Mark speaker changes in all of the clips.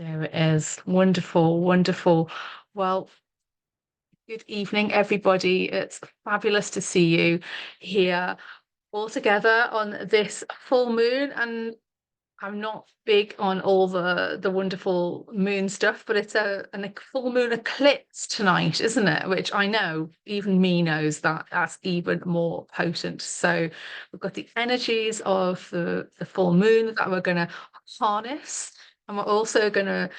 Speaker 1: There it is. Wonderful, wonderful. Well, good evening, everybody. It's fabulous to see you here all together on this full moon. And I'm not big on all the wonderful moon stuff, but it's a full moon eclipse tonight, isn't it? Which I know even me knows that that's even more potent. So we've got the energies of the full moon that we're going to harness, and we're also going to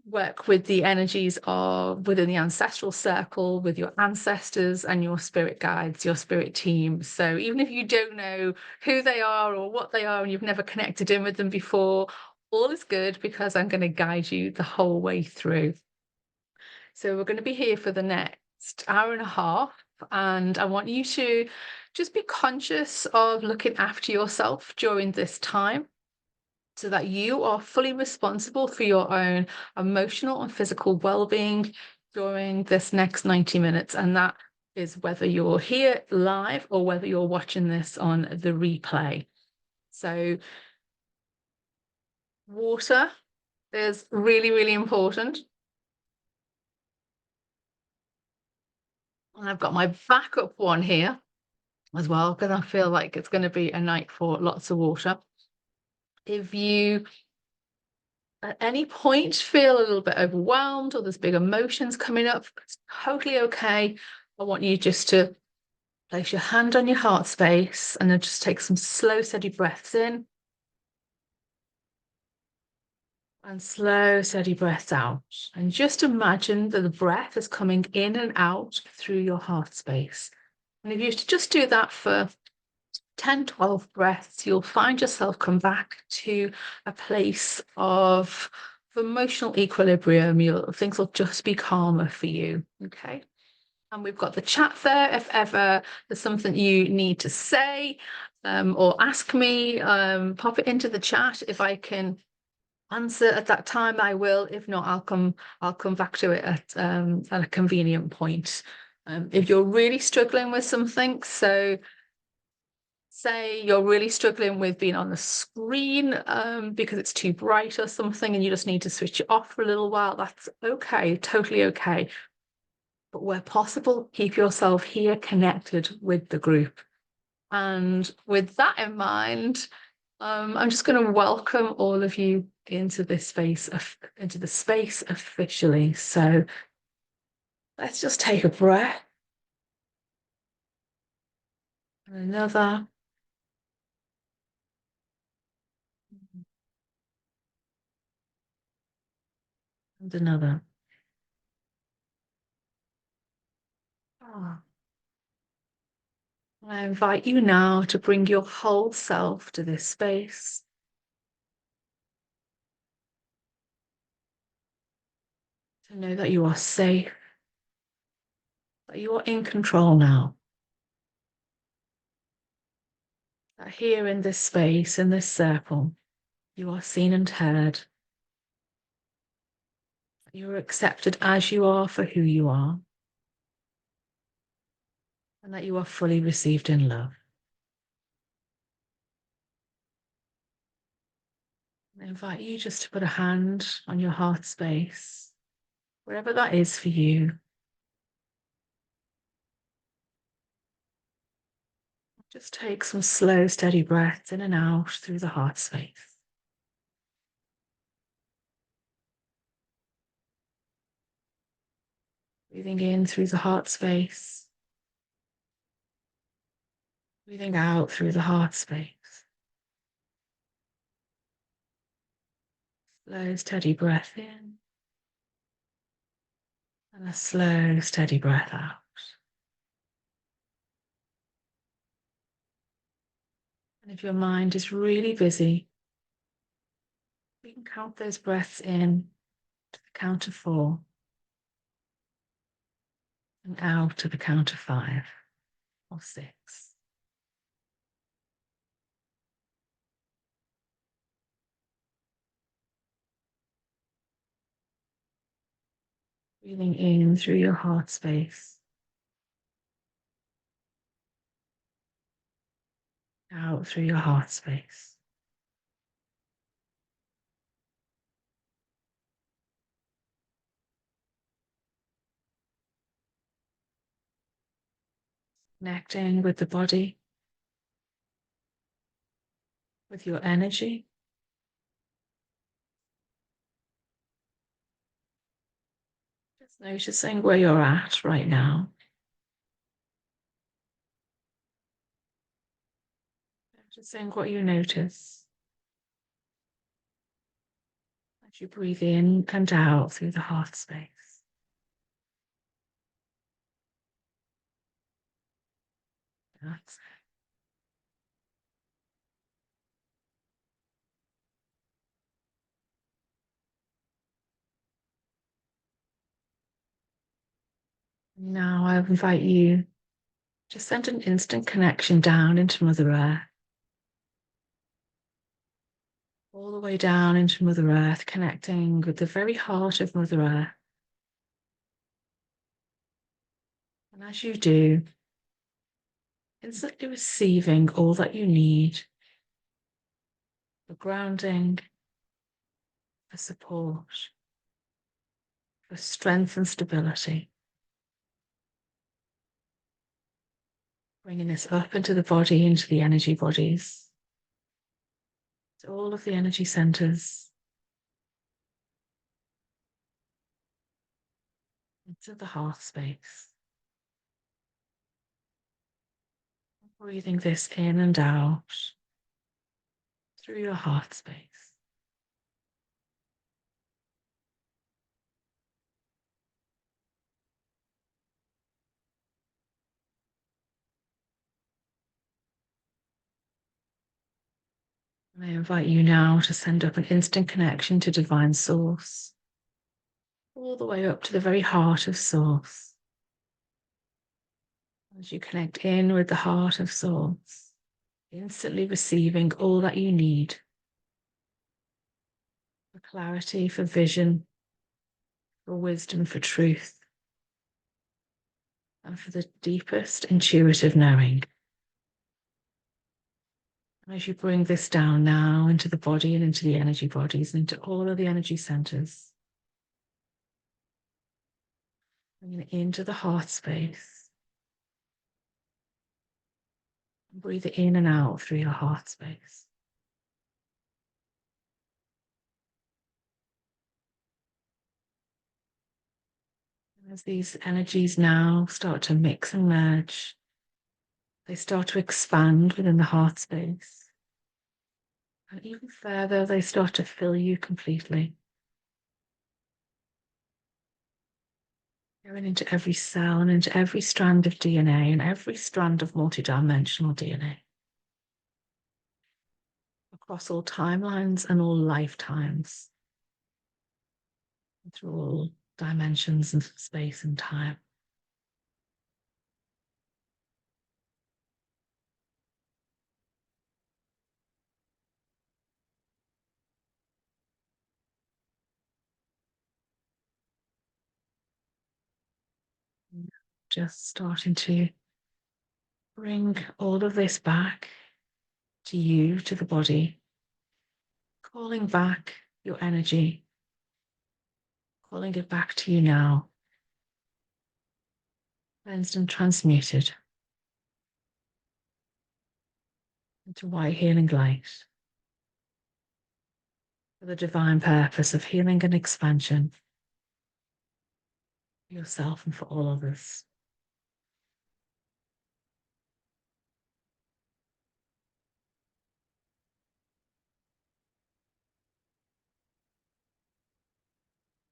Speaker 1: work with the energies of within the ancestral circle with your ancestors and your spirit guides, your spirit team. So even if you don't know who they are or what they are and you've never connected in with them before, all is good because I'm going to guide you the whole way through. So we're going to be here for the next hour and a half, and I want you to just be conscious of looking after yourself during this time, so that you are fully responsible for your own emotional and physical well-being during this next 90 minutes. And that is whether you're here live or whether you're watching this on the replay. So water is really, really important. And I've got my backup one here as well, because I feel like it's going to be a night for lots of water. If you at any point feel a little bit overwhelmed or there's big emotions coming up, it's totally okay. I want you just to place your hand on your heart space and then just take some slow, steady breaths in and slow, steady breaths out. And just imagine that the breath is coming in and out through your heart space. And if you just do that for 10, 12 breaths, you'll find yourself come back to a place of emotional equilibrium. Things will just be calmer for you. Okay. And we've got the chat there. If ever there's something you need to say or ask me, pop it into the chat. If I can answer at that time, I will. If not, I'll come back to it at a convenient point. If you're really struggling with something, so say you're really struggling with being on the screen because it's too bright or something and you just need to switch it off for a little while, that's okay, totally okay. But where possible, keep yourself here connected with the group. And with that in mind, I'm just going to welcome all of you into this space, into the space officially. So let's just take a breath. Another. And another. Oh. I invite you now to bring your whole self to this space. To know that you are safe, that you are in control now. That here in this space, in this circle, you are seen and heard. You are accepted as you are for who you are. And that you are fully received in love. I invite you just to put a hand on your heart space, wherever that is for you. Just take some slow, steady breaths in and out through the heart space. Breathing in through the heart space. Breathing out through the heart space. Slow, steady breath in. And a slow, steady breath out. And if your mind is really busy, you can count those breaths in to the count of 4 and out to the count of 5 or 6. Breathing in through your heart space. Out through your heart space. connecting with the body, with your energy. Just noticing where you're at right now. Noticing what you notice as you breathe in and out through the heart space. That's it. Now I invite you to send an instant connection down into Mother Earth. All the way down into Mother Earth, connecting with the very heart of Mother Earth. And as you do, instantly receiving all that you need for grounding, for support, for strength and stability. Bringing this up into the body, into the energy bodies, to all of the energy centers, into the heart space. Breathing this in and out through your heart space. And I invite you now to send up an instant connection to Divine Source, all the way up to the very heart of Source. As you connect in with the heart of Source, instantly receiving all that you need for clarity, for vision, for wisdom, for truth, and for the deepest intuitive knowing. As you bring this down now into the body and into the energy bodies and into all of the energy centers, bringing it into the heart space. Breathe it in and out through your heart space. And as these energies now start to mix and merge, they start to expand within the heart space. And even further, they start to fill you completely. Going into every cell and into every strand of DNA and every strand of multidimensional DNA. Across all timelines and all lifetimes. Through all dimensions of space and time. Just starting to bring all of this back to you, to the body, calling back your energy, calling it back to you now, cleansed and transmuted into white healing light for the divine purpose of healing and expansion for yourself and for all others.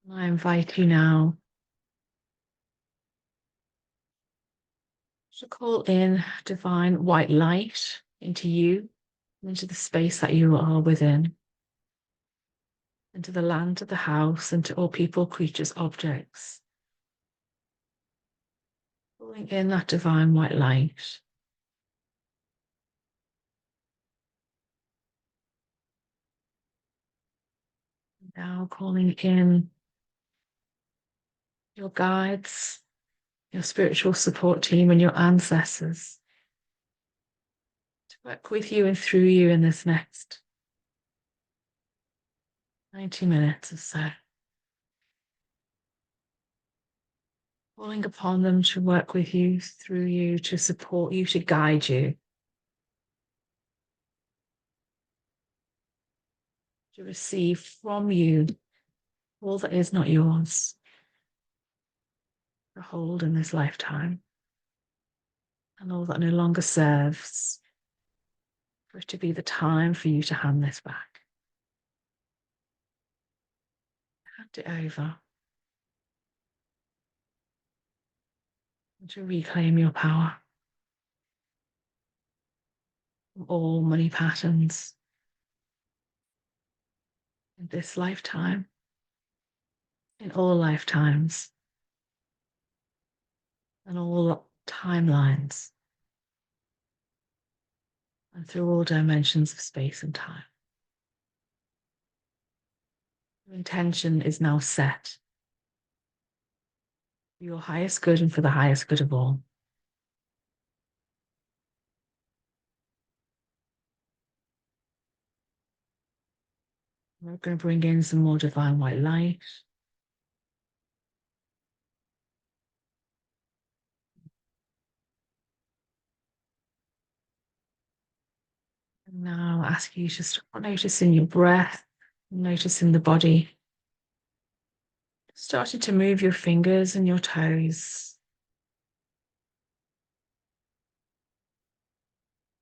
Speaker 1: I invite you now to call in divine white light into you, into the space that you are within, into the land, to the house, and to all people, creatures, objects. Calling in that divine white light. Now calling in your guides, your spiritual support team, and your ancestors to work with you and through you in this next 90 minutes or so. calling upon them to work with you, through you, to support you, to guide you, to receive from you all that is not yours, to hold in this lifetime, and all that no longer serves, for it to be the time for you to hand this back. Hand it over. And to reclaim your power from all money patterns in this lifetime, in all lifetimes, and all timelines, and through all dimensions of space and time. Your intention is now set for your highest good and for the highest good of all. We're going to bring in some more divine white light. And now I ask you to start noticing your breath, noticing the body. Starting to move your fingers and your toes.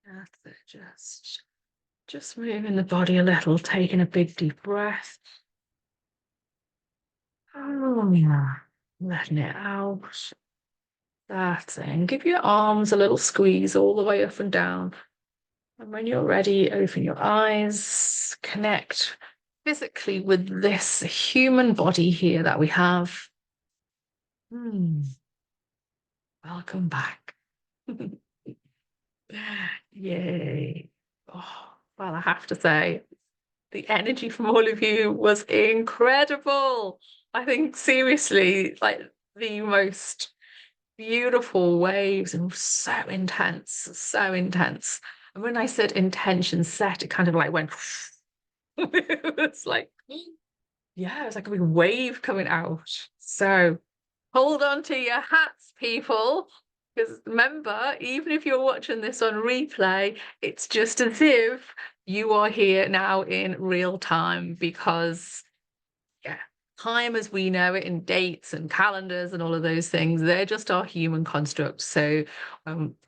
Speaker 1: That's it, just moving the body a little, taking a big deep breath. Oh yeah, letting it out. That's it. And give your arms a little squeeze all the way up and down. And when you're ready, open your eyes, connect physically with this human body here that we have. Welcome back. Yay. Oh, well, I have to say, the energy from all of you was incredible. I think seriously, like the most beautiful waves and so intense, so intense. And when I said intention set, it kind of like went, it was like, yeah, it was like a big wave coming out. So hold on to your hats, people. Because remember, even if you're watching this on replay, it's just as if you are here now in real time because, yeah, time as we know it in dates and calendars and all of those things, they're just our human construct. So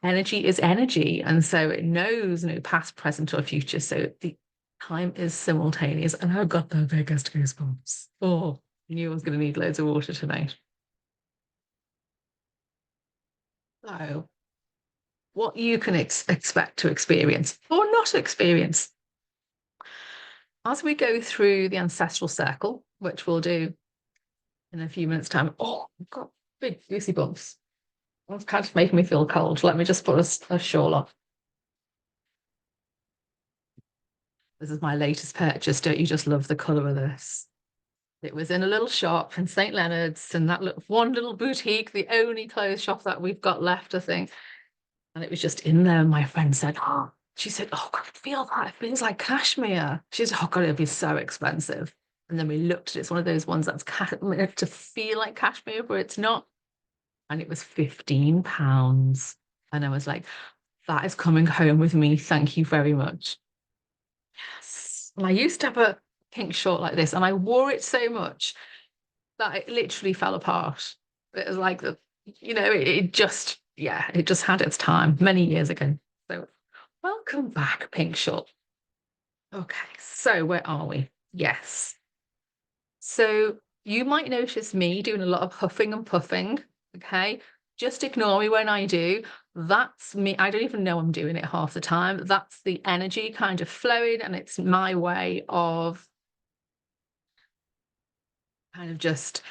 Speaker 1: energy is energy. And so it knows no past, present, or future. So the time is simultaneous. And I've got the biggest goosebumps. Oh, I knew I was going to need loads of water tonight. So what you can expect to experience or not experience as we go through the ancestral circle, which we'll do in a few minutes' time. Oh, I've got big goosey bumps. It's kind of making me feel cold. Let me just put a shawl on. This is my latest purchase. Don't you just love the colour of this? It was in a little shop in St. Leonard's, and that one little boutique, the only clothes shop that we've got left, I think. And it was just in there. And my friend said, oh, she said, oh, God, I feel that. It feels like cashmere. She said, oh, God, it'll be so expensive. And then we looked at it. It's one of those ones that's to feel like cashmere, but it's not. And it was £15. And I was like, that is coming home with me. Thank you very much. Yes. And I used to have a pink short like this, and I wore it so much that it literally fell apart. It was like it just, yeah, it just had its time many years ago. So welcome back, pink short. Okay, so where are we? Yes. So you might notice me doing a lot of huffing and puffing. Okay. Just ignore me when I do. That's me. I don't even know I'm doing it half the time. That's the energy kind of flowing, and it's my way of kind of just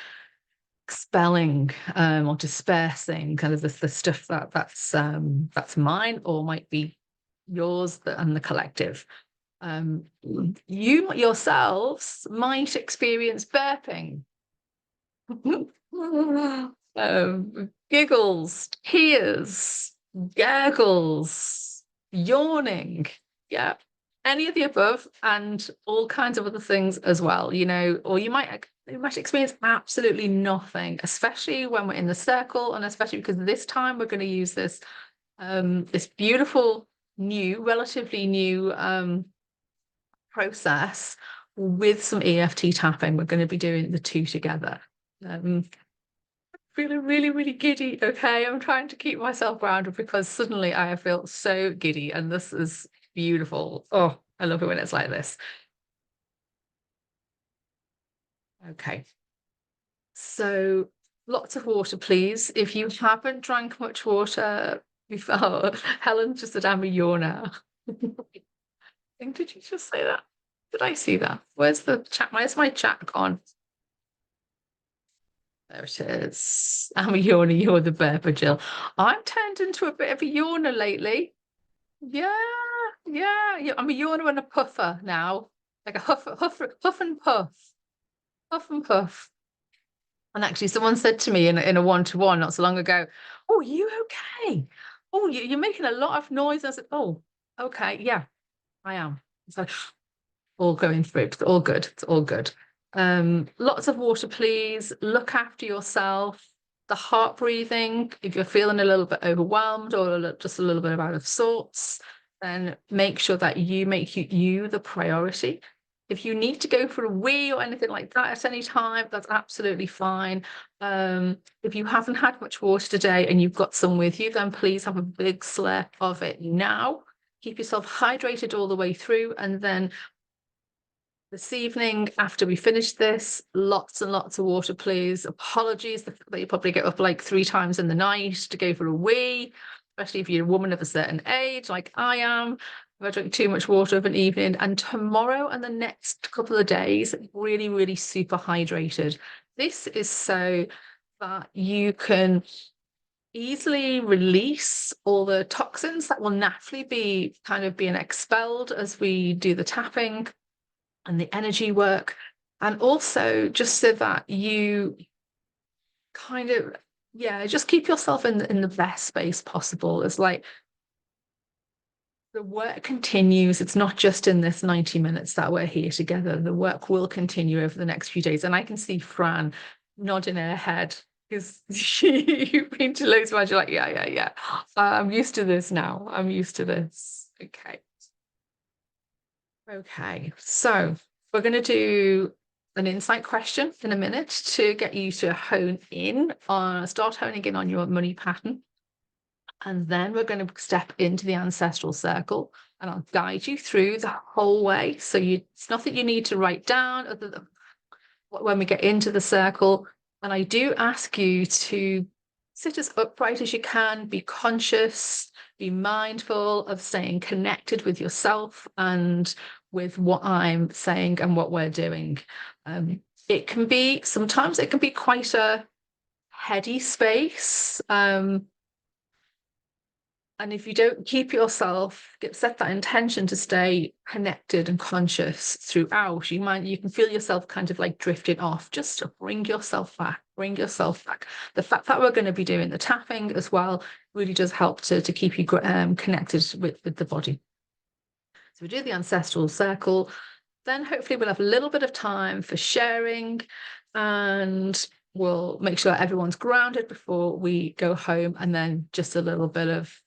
Speaker 1: expelling or dispersing kind of the stuff that's mine or might be yours and the collective. You yourselves might experience burping. Giggles, tears, gurgles, yawning. Yeah. any of the above and all kinds of other things as well, you know, or you might experience absolutely nothing, especially when we're in the circle, and especially because this time we're going to use this beautiful new, relatively new process with some EFT tapping. We're going to be doing the two together. Feeling really, really giddy. Okay, I'm trying to keep myself grounded because suddenly I feel so giddy, and this is beautiful. Oh, I love it when it's like this. Okay, so lots of water, please. If you haven't drank much water before, Helen's just said I'm a yawner. Did you just say that? Did I see that? Where's the chat? Where's my chat gone? There it is. I'm a yawner, you're the burper, Jill. I'm turned into a bit of a yawner lately. Yeah, yeah. I'm a yawner and a puffer now. Like a huff and puff. Huff and puff. And actually, someone said to me in a one-to-one not so long ago, "Oh, you okay? Oh, you're making a lot of noise." I said, "Oh, okay, yeah, I am." So all going through. It's all good. It's all good. Lots of water, please. Look after yourself. The heart breathing, if you're feeling a little bit overwhelmed or just a little bit out of sorts, then make sure that you make you the priority. If you need to go for a wee or anything like that at any time, that's absolutely fine. If you haven't had much water today and you've got some with you, then please have a big slurp of it now. Keep yourself hydrated all the way through, and then this evening, after we finish this, lots and lots of water, please. Apologies that you probably get up like 3 times in the night to go for a wee, especially if you're a woman of a certain age, like I am. If I drink too much water of an evening, and tomorrow and the next couple of days, really, really super hydrated. This is so that you can easily release all the toxins that will naturally be kind of being expelled as we do the tapping and the energy work, and also just so that you kind of, yeah, just keep yourself in the best space possible. It's like the work continues. It's not just in this 90 minutes that we're here together. The work will continue over the next few days. And I can see Fran nodding her head because you've been to loads of you're like, yeah, yeah, yeah. I'm used to this now. I'm used to this. Okay. Okay, so we're going to do an insight question in a minute to get you to start honing in on your money pattern. And then we're going to step into the ancestral circle, and I'll guide you through the whole way. So it's nothing you need to write down other than when we get into the circle. And I do ask you to sit as upright as you can, be conscious, be mindful of staying connected with yourself and with what I'm saying and what we're doing. Sometimes it can be quite a heady space. And if you don't keep set that intention to stay connected and conscious throughout, you can feel yourself kind of like drifting off. Just to bring yourself back, bring yourself back. The fact that we're going to be doing the tapping as well really does help to keep you connected with the body. So we do the ancestral circle, then hopefully we'll have a little bit of time for sharing, and we'll make sure everyone's grounded before we go home, and then just a little bit of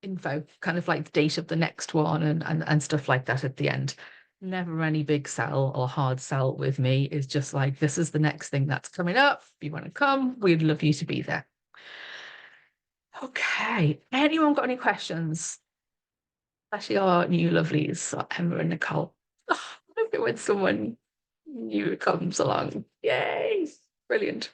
Speaker 1: info, kind of like the date of the next one and stuff like that at the end. Never any big sell or hard sell with me. Is just like, this is the next thing that's coming up. If you want to come, we'd love you to be there. Okay, anyone got any questions? Especially our new lovelies, Emma and Nicole. Oh, I love it when someone new comes along. Yay, brilliant.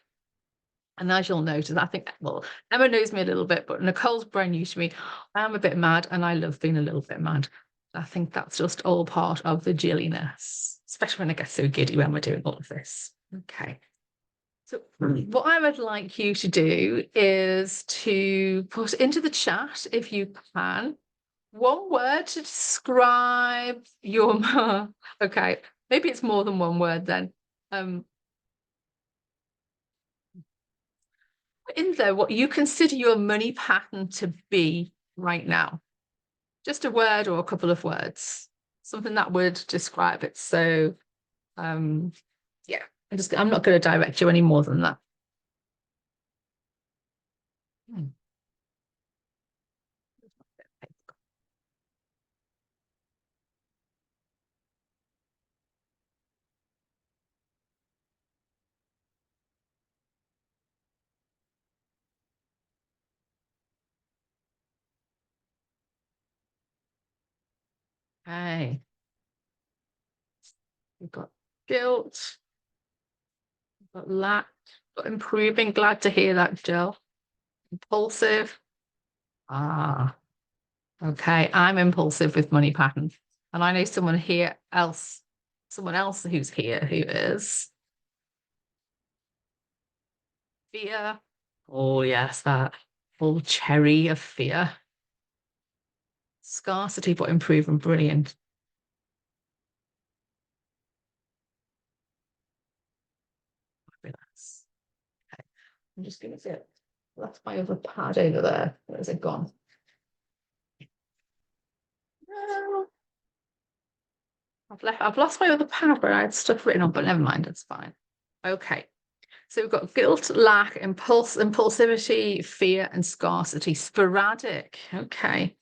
Speaker 1: And as you'll notice, I think, well, Emma knows me a little bit, but Nicole's brand new to me. I am a bit mad, and I love being a little bit mad. I think that's just all part of the jilliness, especially when I get so giddy when we're doing all of this. Okay. So what I would like you to do is to put into the chat, if you can, one word to describe your okay, maybe it's more than one word then. In there what you consider your money pattern to be right now. Just a word or a couple of words, something that would describe it. So, um, yeah, I'm not going to direct you any more than that. Hmm. Okay, we've got guilt, we've got lack, got improving. Glad to hear that, Jill. Impulsive. Ah, okay. I'm impulsive with money patterns. And I know someone else who's here who is fear. Oh, yes, that full cherry of fear. Scarcity, but improving. Brilliant. Fabulous. Okay. I'm just going to get that's my other pad over there. Where's it gone? No. I've lost my other pad where I had stuff written on, but never mind, it's fine. Okay. So we've got guilt, lack, impulsivity, fear, and scarcity. Sporadic. Okay.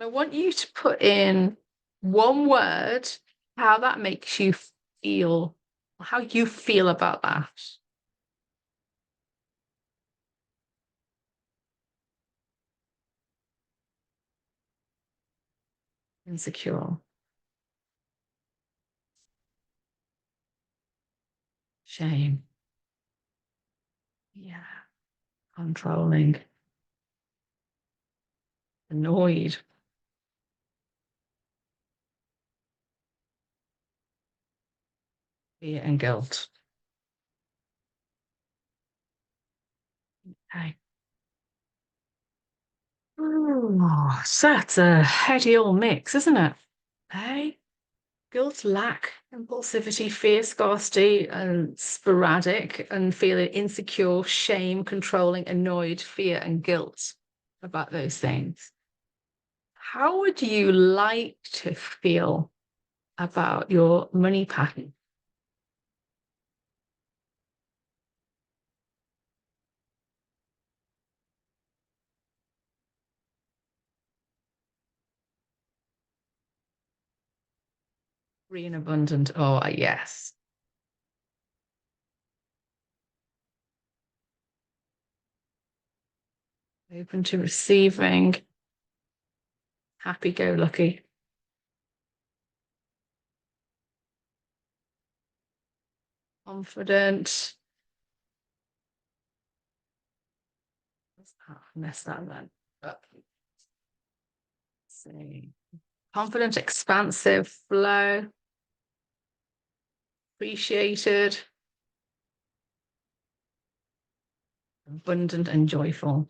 Speaker 1: I want you to put in one word, how that makes you feel, how you feel about that. Insecure, shame, yeah, controlling, annoyed, fear, and guilt. Okay. Oh, so that's a heady old mix, isn't it? Hey, guilt, lack, impulsivity, fear, scarcity, and sporadic, and feeling insecure, shame, controlling, annoyed, fear, and guilt about those things. How would you like to feel about your money pattern? Free and abundant. Oh, yes. Open to receiving, happy go lucky, confident. Mess that then. Let's see. Confident, expansive, flow, appreciated, abundant, and joyful.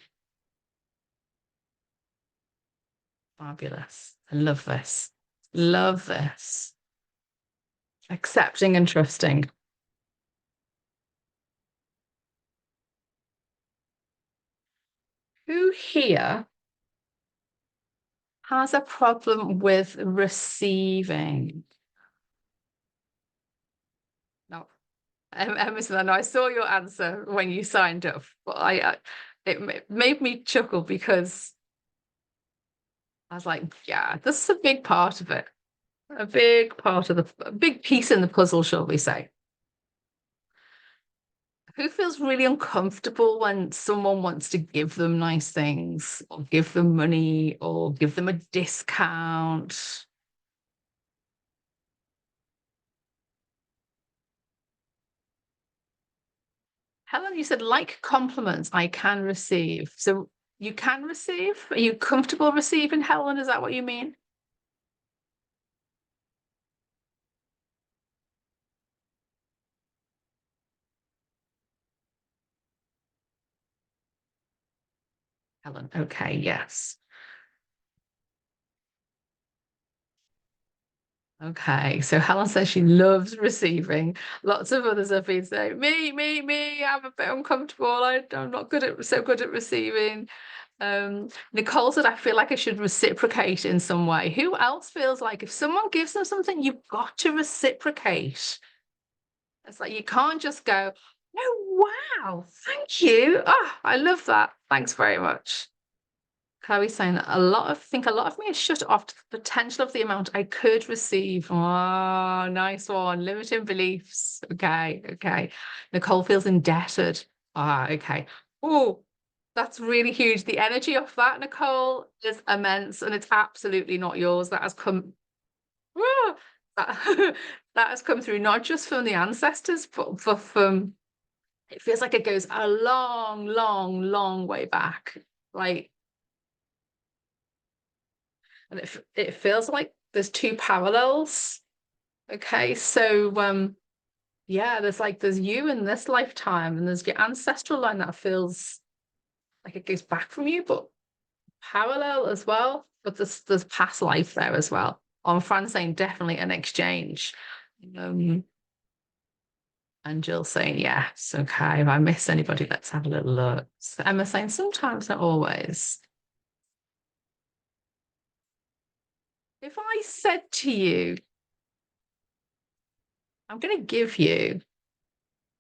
Speaker 1: Fabulous. I love this. Love this. Accepting and trusting. Who here has a problem with receiving? No. Emerson, I know I saw your answer when you signed up, but it made me chuckle because I was like, yeah, this is a big part of it. A big part of a big piece in the puzzle, shall we say. Who feels really uncomfortable when someone wants to give them nice things or give them money or give them a discount? Helen, you said like compliments I can receive. So you can receive? Are you comfortable receiving, Helen? Is that what you mean? Helen, okay, yes. Okay, so Helen says she loves receiving. Lots of others have been saying, me, I'm a bit uncomfortable. I'm not good at so good at receiving. Nicole said, I feel like I should reciprocate in some way. Who else feels like if someone gives them something, you've got to reciprocate? It's like you can't just go, oh, wow, thank you. Oh, I love that. Thanks very much. Chloe's saying that a lot of me is shut off to the potential of the amount I could receive. Oh, nice one. Limiting beliefs. Okay, okay. Nicole feels indebted. Ah, okay. Oh, that's really huge. The energy of that, Nicole, is immense, and it's absolutely not yours. That has come, ah, that, that has come through not just from the ancestors, but from, it feels like it goes a long, long, long way back. Like, and it feels like there's two parallels. Okay, so yeah, there's you in this lifetime, and there's your ancestral line that feels like it goes back from you, but parallel as well. But there's past life there as well. On Fran saying definitely an exchange. Um, and Jill saying yes. Okay, if I miss anybody, let's have a little look. So Emma saying sometimes, not always. If I said to you, I'm going to give you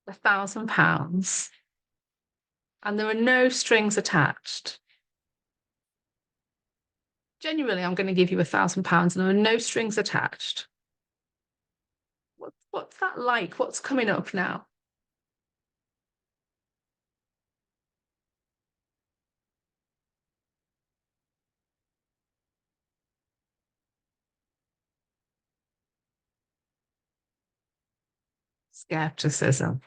Speaker 1: £1,000 and there are no strings attached. Genuinely, I'm going to give you £1,000 and there are no strings attached. What's that like? What's coming up now? Skepticism,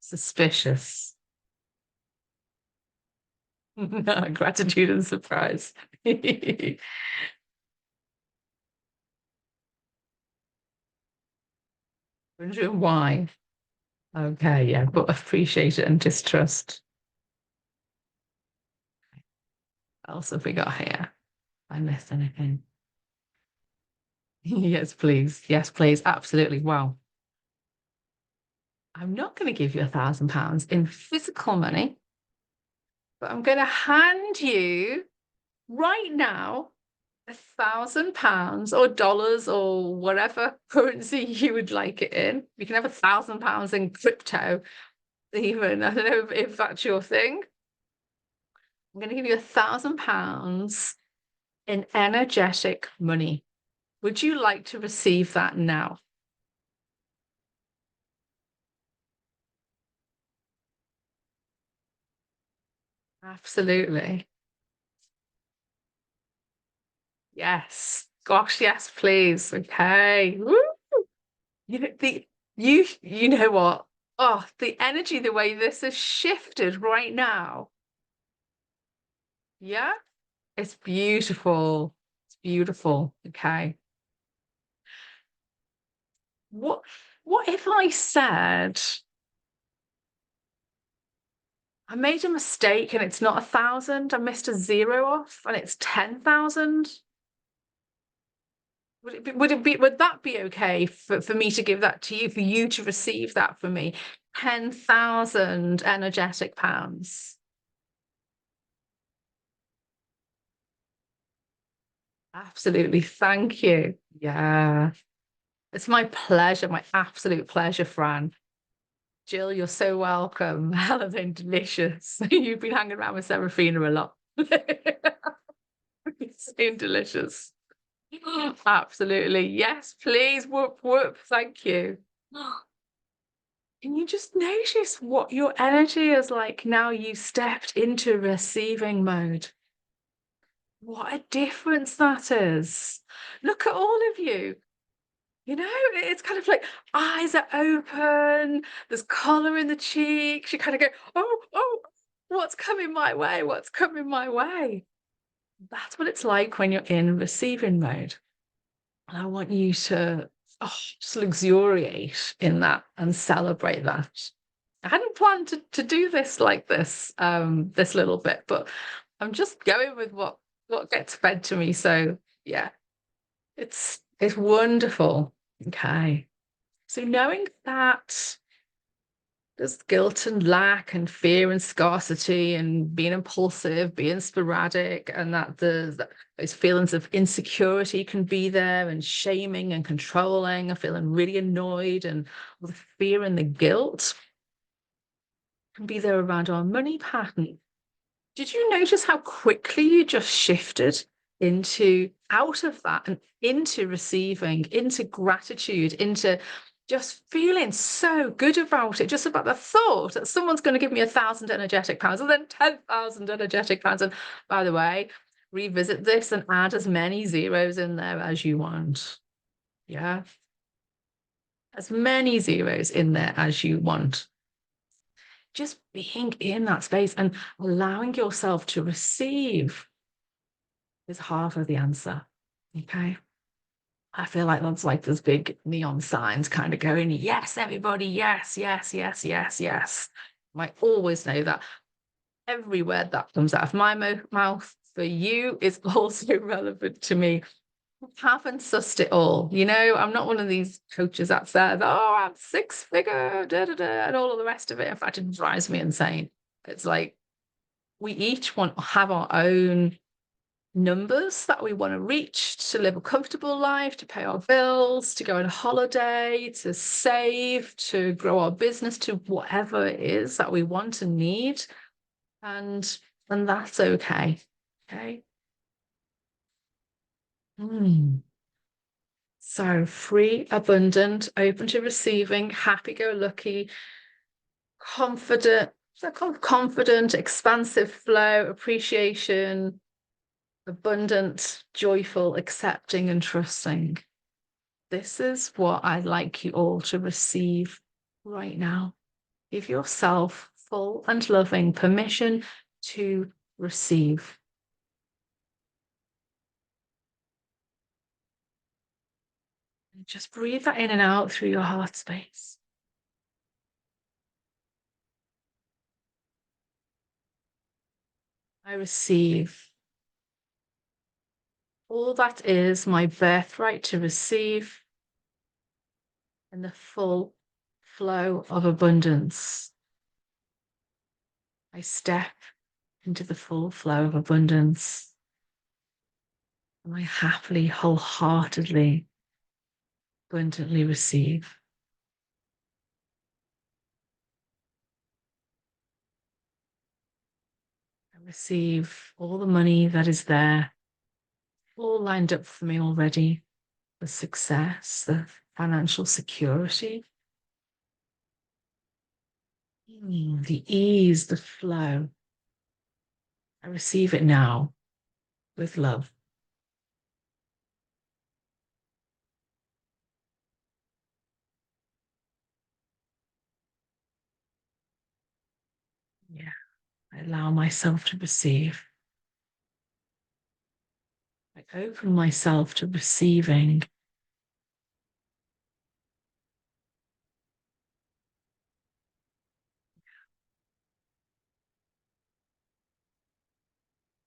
Speaker 1: suspicious, gratitude and surprise. Wondering why. Okay, yeah, but appreciate it and distrust. What else have we got here? I missed anything. Yes, please. Yes, please. Absolutely. Wow. I'm not going to give you £1,000 in physical money, but I'm going to hand you right now £1,000 or dollars or whatever currency you would like it in. You can have £1,000 in crypto, even. I don't know if that's your thing. I'm going to give you £1,000 in energetic money. Would you like to receive that now? Absolutely. Yes. Gosh, yes, please. Okay. Woo! You know, you know what? Oh, the energy, the way this has shifted right now. Yeah, it's beautiful. It's beautiful. Okay. What what if I said I made a mistake and it's not 1,000, I missed a zero off and it's 10,000? Would that be okay for me to give that to you, for you to receive that from me? 10,000 energetic pounds. Absolutely. Thank you. Yeah. It's my pleasure, my absolute pleasure, Fran. Jill, you're so welcome. Helen, delicious. You've been hanging around with Serafina a lot. It's so delicious. Absolutely. Yes, please. Whoop, whoop. Thank you. Can you just notice what your energy is like now you stepped into receiving mode? What a difference that is. Look at all of you. You know, it's kind of like eyes are open, there's color in the cheeks. You kind of go, oh, oh, what's coming my way? What's coming my way? That's what it's like when you're in receiving mode. And I want you to just luxuriate in that and celebrate that. I hadn't planned to do this like this, this little bit, but I'm just going with what gets fed to me. So yeah, it's wonderful. Okay. So knowing that there's guilt and lack and fear and scarcity and being impulsive, being sporadic, and that those feelings of insecurity can be there, and shaming and controlling and feeling really annoyed, and all the fear and the guilt can be there around our money pattern. Did you notice how quickly you just shifted into out of that and into receiving, into gratitude, into just feeling so good about it, just about the thought that someone's going to give me 1,000 energetic pounds and then 10,000 energetic pounds. And by the way, revisit this and add as many zeros in there as you want. Yeah. As many zeros in there as you want. Just being in that space and allowing yourself to receive is half of the answer. Okay. I feel like that's like those big neon signs kind of going, yes, everybody, yes, yes, yes, yes, yes. I always know that every word that comes out of my mouth for you is also relevant to me. I haven't sussed it all. I'm not one of these coaches that says, oh, I'm six figure, da, da, da, and all of the rest of it. In fact, it drives me insane. It's like we each have our own numbers that we want to reach to live a comfortable life, to pay our bills, to go on holiday, to save, to grow our business, to whatever it is that we want and need. And that's okay. Okay. So free, abundant, open to receiving, happy-go-lucky, confident, confident, expansive flow, appreciation, abundant, joyful, accepting, and trusting. This is what I'd like you all to receive right now. Give yourself full and loving permission to receive. And just breathe that in and out through your heart space. I receive all that is my birthright to receive in the full flow of abundance. I step into the full flow of abundance. And I happily, wholeheartedly, abundantly receive. I receive all the money that is there, all lined up for me already. The success, the financial security, the ease, the flow. I receive it now with love. Yeah, I allow myself to receive. I open myself to receiving.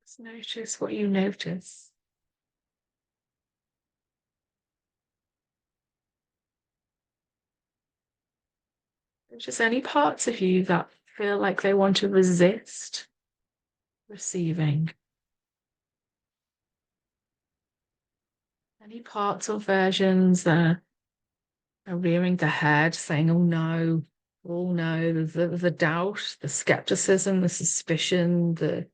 Speaker 1: Just notice what you notice. Just any parts of you that feel like they want to resist receiving. Any parts or versions that are rearing their head, saying, oh no, the doubt, the skepticism, the suspicion, the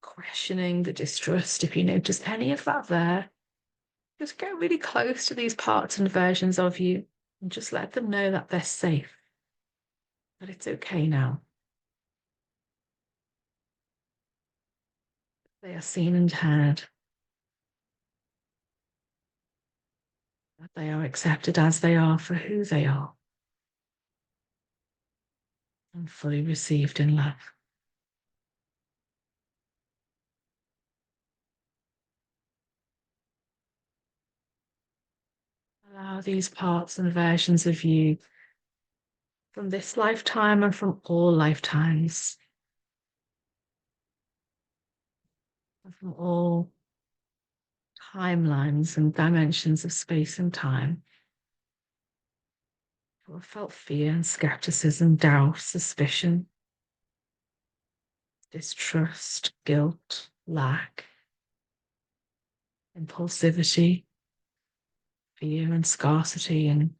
Speaker 1: questioning, the distrust. If you notice any of that there, just get really close to these parts and versions of you and just let them know that they're safe, that it's okay now. They are seen and heard, that they are accepted as they are for who they are, and fully received in love. Allow these parts and versions of you from this lifetime and from all lifetimes, and from all timelines and dimensions of space and time, who have felt fear and skepticism, doubt, suspicion, distrust, guilt, lack, impulsivity, fear and scarcity, and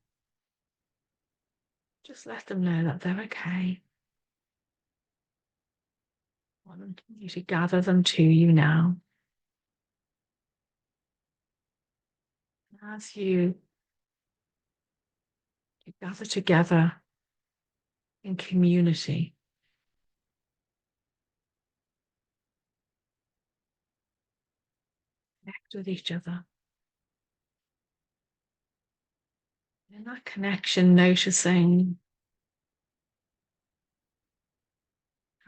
Speaker 1: just let them know that they're okay. I want you to gather them to you now. As you gather together in community, connect with each other. In that connection, noticing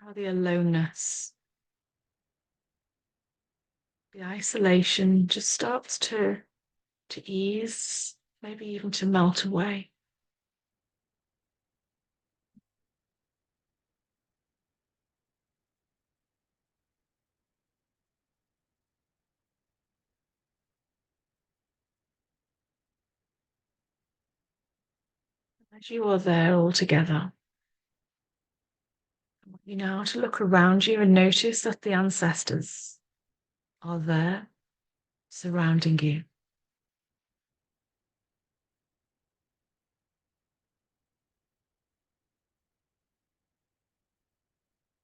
Speaker 1: how the aloneness, the isolation just starts to ease, maybe even to melt away. As you are there all together, I want you now to look around you and notice that the ancestors are there surrounding you.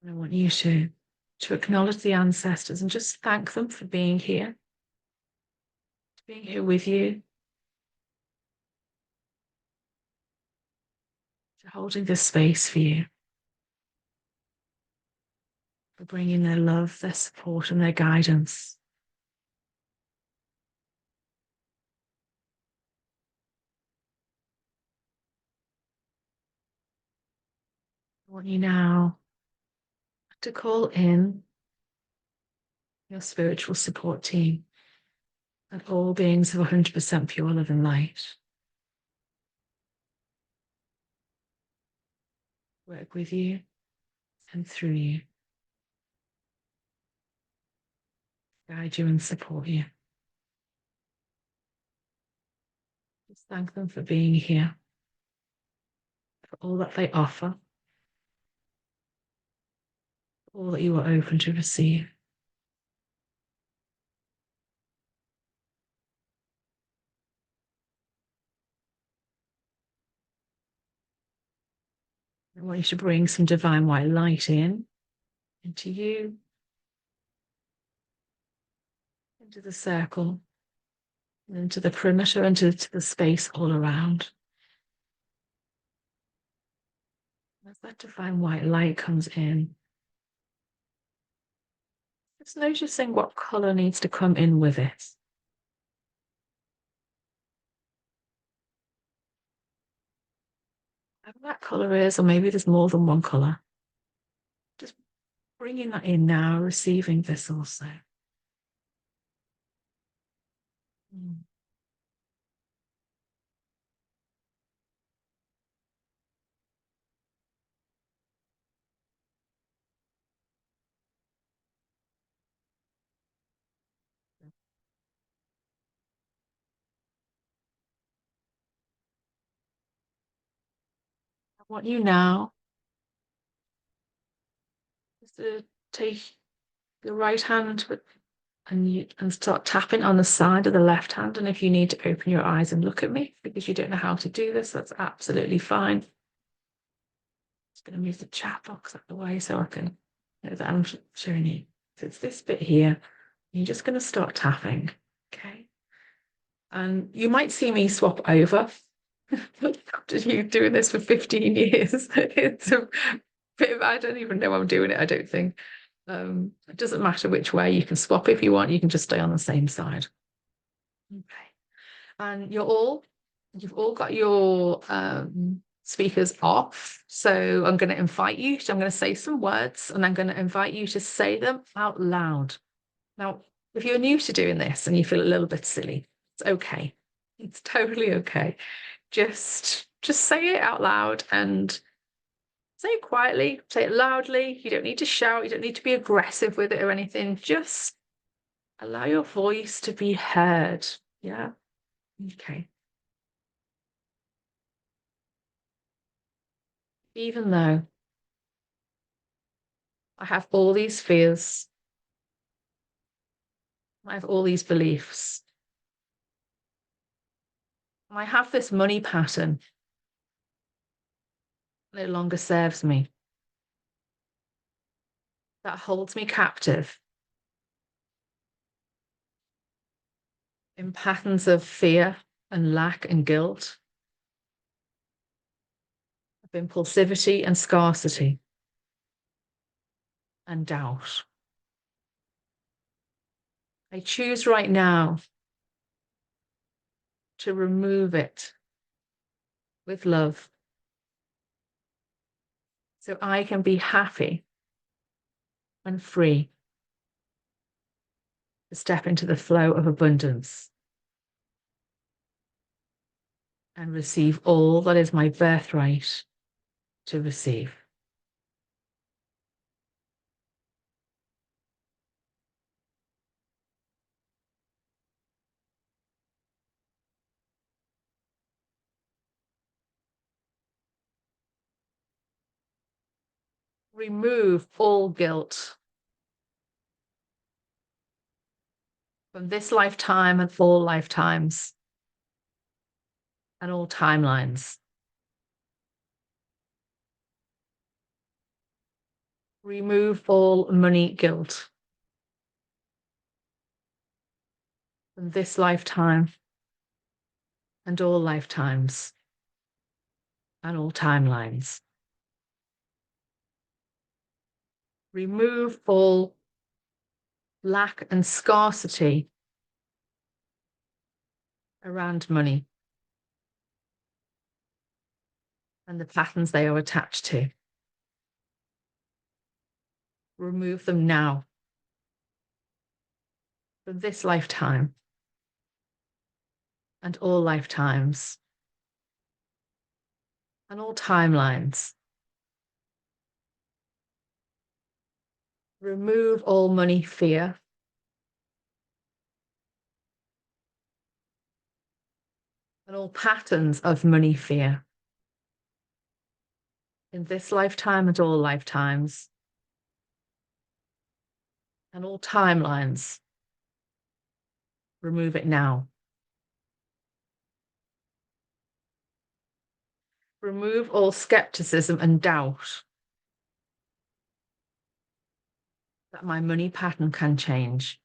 Speaker 1: And I want you to acknowledge the ancestors and just thank them for being here with you, for holding this space for you, for bringing their love, their support, and their guidance. I want you now to call in your spiritual support team and all beings of 100% pure love and light. Work with you and through you, guide you and support you. Just thank them for being here, for all that they offer, for all that you are open to receive. I want you to bring some divine white light into you, into the circle, into the perimeter, into the space all around. As that divine white light comes in, just noticing what color needs to come in with it. Whatever that color is, or maybe there's more than one color. Just bringing that in now, receiving this also. I want you now just to take your right hand and start tapping on the side of the left hand. And if you need to open your eyes and look at me because you don't know how to do this, that's absolutely fine. Just going to move the chat box out of the way so I can know that I'm showing you. So it's this bit here. You're just going to start tapping, okay? And you might see me swap over after you doing this for 15 years. It's a bit of, I don't even know I'm doing it, I don't think. It doesn't matter which way. You can swap if you want. You can just stay on the same side. Okay. And you've all got your speakers off. So I'm going to invite you. So I'm going to say some words and I'm going to invite you to say them out loud. Now, if you're new to doing this and you feel a little bit silly, it's okay. It's totally okay. Just say it out loud and say it quietly, say it loudly. You don't need to shout. You don't need to be aggressive with it or anything. Just allow your voice to be heard. Yeah. Okay. Even though I have all these fears, I have all these beliefs, I have this money pattern no longer serves me, that holds me captive in patterns of fear and lack and guilt, of impulsivity and scarcity and doubt. I choose right now to remove it with love so I can be happy and free to step into the flow of abundance and receive all that is my birthright to receive. Remove all guilt from this lifetime and all lifetimes and all timelines. Remove all money guilt from this lifetime and all lifetimes and all timelines. Remove all lack and scarcity around money and the patterns they are attached to. Remove them now from this lifetime and all lifetimes and all timelines. Remove all money fear and all patterns of money fear in this lifetime and all lifetimes and all timelines. Remove it now. Remove all skepticism and doubt that my money pattern can change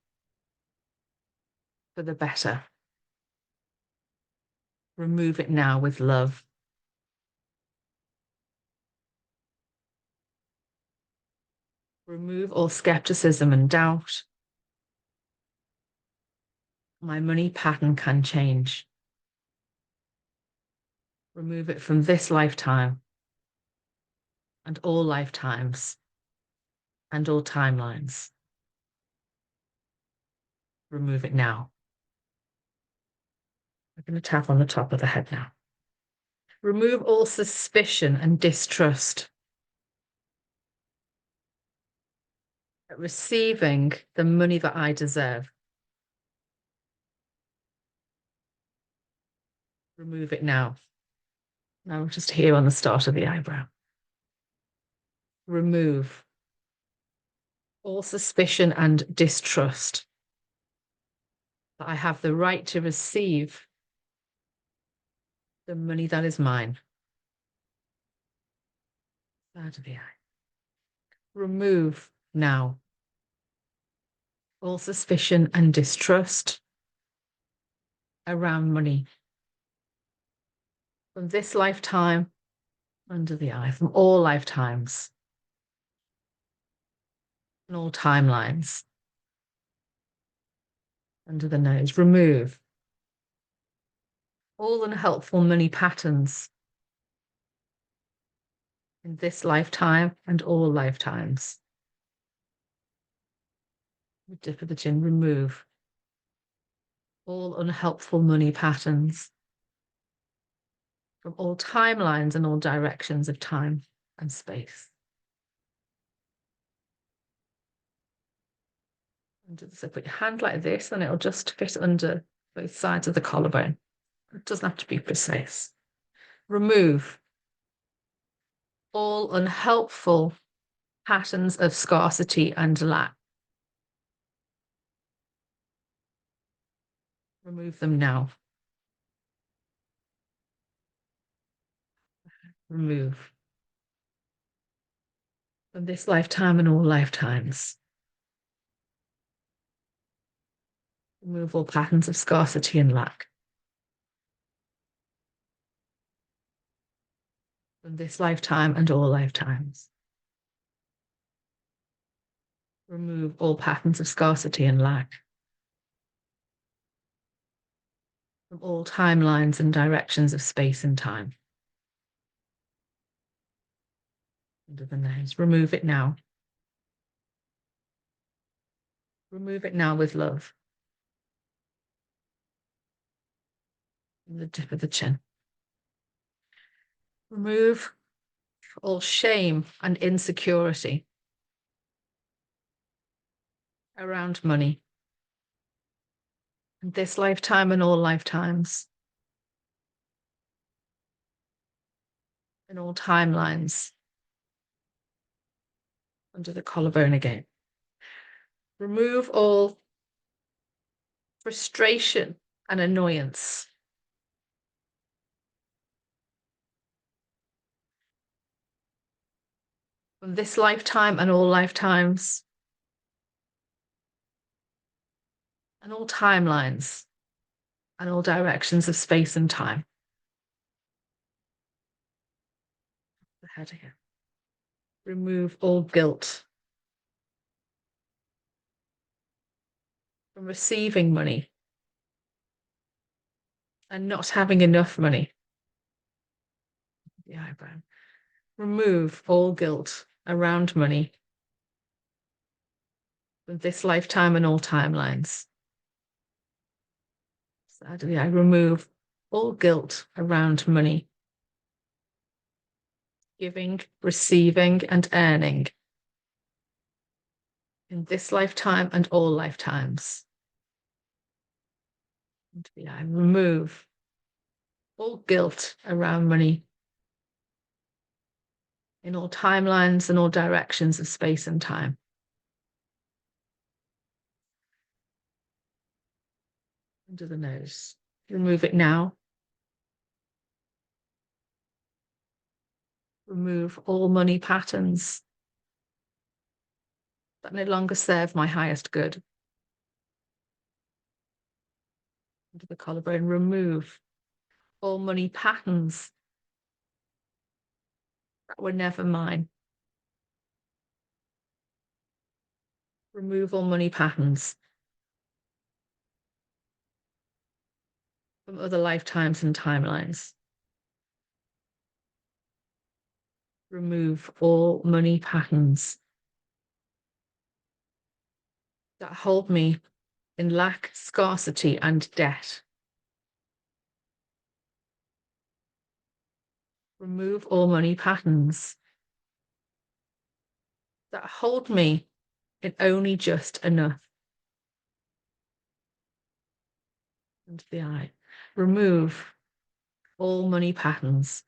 Speaker 1: for the better. Remove it now with love. Remove all skepticism and doubt. My money pattern can change. Remove it from this lifetime and all lifetimes and all timelines. Remove it now. I'm going to tap on the top of the head now. Remove all suspicion and distrust at receiving the money that I deserve. Remove it now. Now we're just here on the start of the eyebrow. Remove all suspicion and distrust that I have the right to receive the money that is mine. Out of the eye. Remove now all suspicion and distrust around money from this lifetime under the eye, from all lifetimes and all timelines under the nose. Remove all unhelpful money patterns in this lifetime and all lifetimes. The dip of the chin. Remove all unhelpful money patterns from all timelines and all directions of time and space. So put your hand like this and it'll just fit under both sides of the collarbone. It doesn't have to be precise. Remove all unhelpful patterns of scarcity and lack. Remove them now. Remove from this lifetime and all lifetimes. Remove all patterns of scarcity and lack. From this lifetime and all lifetimes. Remove all patterns of scarcity and lack. From all timelines and directions of space and time. Under the nose. Remove it now. Remove it now with love. From the tip of the chin. Remove all shame and insecurity around money. In this lifetime and all lifetimes. In all timelines. Under the collarbone again. Remove all frustration and annoyance. From this lifetime and all lifetimes. And all timelines. And all directions of space and time. The head again. Remove all guilt. From receiving money. And not having enough money. The eyebrow. Remove all guilt around money. From this lifetime and all timelines. Sadly, I remove all guilt around money. Giving, receiving, and earning. In this lifetime and all lifetimes. And I remove all guilt around money. In all timelines and all directions of space and time. Under the nose. Remove it now. Remove all money patterns that no longer serve my highest good. Under the collarbone, remove all money patterns that were never mine. Remove all money patterns from other lifetimes and timelines. Remove all money patterns that hold me in lack, scarcity, and debt. Remove all money patterns that hold me in only just enough. Into the eye. Remove all money patterns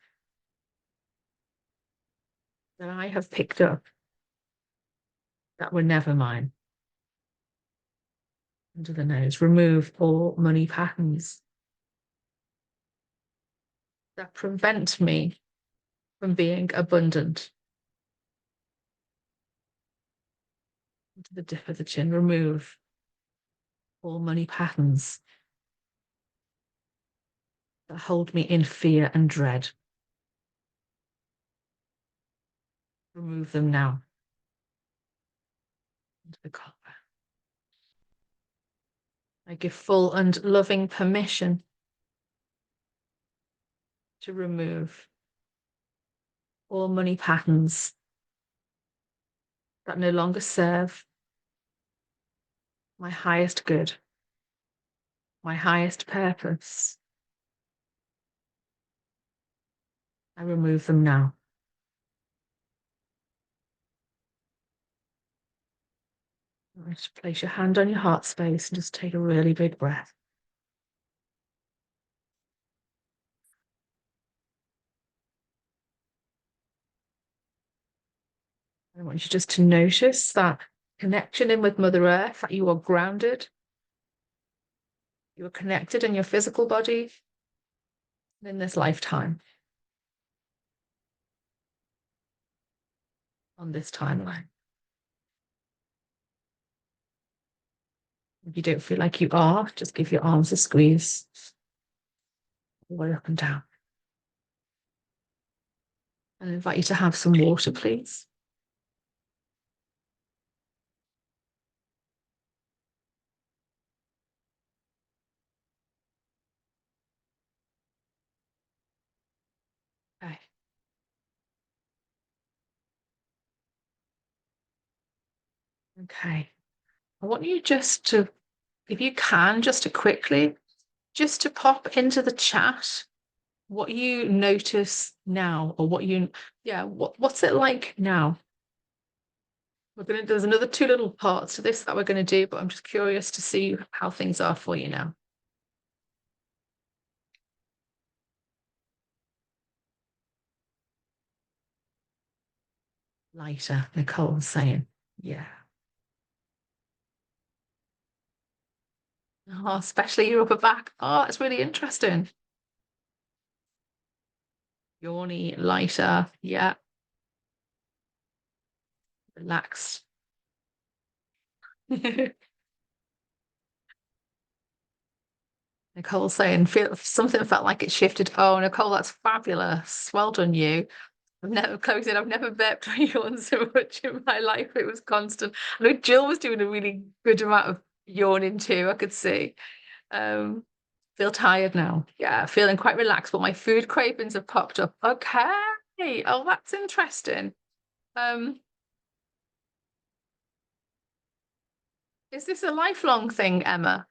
Speaker 1: that I have picked up that were never mine. Under the nose. Remove all money patterns that prevent me from being abundant. Into the dip of the chin. Remove all money patterns that hold me in fear and dread. Remove them now. Into the collar. I give full and loving permission to remove all money patterns that no longer serve my highest good, my highest purpose. I remove them now. Just place your hand on your heart space and just take a really big breath. I want you just to notice that connection in with Mother Earth, that you are grounded, you are connected in your physical body in this lifetime, on this timeline. If you don't feel like you are, just give your arms a squeeze, all the way up and down. And I invite you to have some water, please. Okay. Okay. I want you just to, if you can, just to quickly, just to pop into the chat what you notice now, or what you, yeah, what's it like now? There's another two little parts to this that we're going to do, but I'm just curious to see how things are for you now. Lighter, Nicole's saying. Yeah. Oh, especially your upper back. Oh, that's really interesting. Yawny, lighter. Yeah. Relaxed. Nicole's saying something felt like it shifted. Oh, Nicole, that's fabulous. Well done, you. I've never burped or yawned so much in my life. It was constant. I know Jill was doing a really good amount of yawning too, I could see. Um, feel tired now. Yeah, feeling quite relaxed, but my food cravings have popped up. Okay. Oh, that's interesting. Um, is this a lifelong thing, Emma?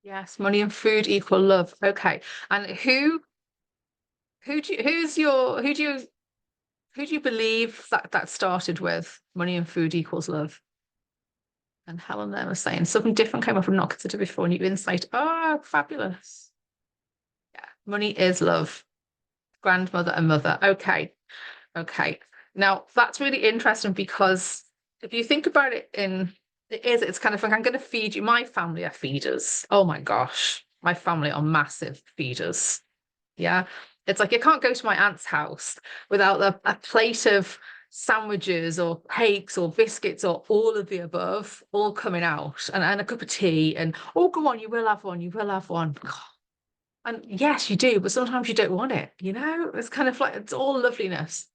Speaker 1: Yes, money and food equal love. Okay. And who do you believe that started with? Money and food equals love. And Helen there was saying something different came up and not considered before. New insight. Oh, fabulous. Yeah. Money is love. Grandmother and mother. Okay. Okay. Now that's really interesting because if you think about it it's kind of like I'm going to feed you. My family are feeders. Oh my gosh. My family are massive feeders. Yeah. It's like you can't go to my aunt's house without a plate of sandwiches or cakes or biscuits or all of the above all coming out, and a cup of tea and oh go on, you will have one, you will have one. And yes, you do, but sometimes you don't want it, you know? It's kind of like it's all loveliness.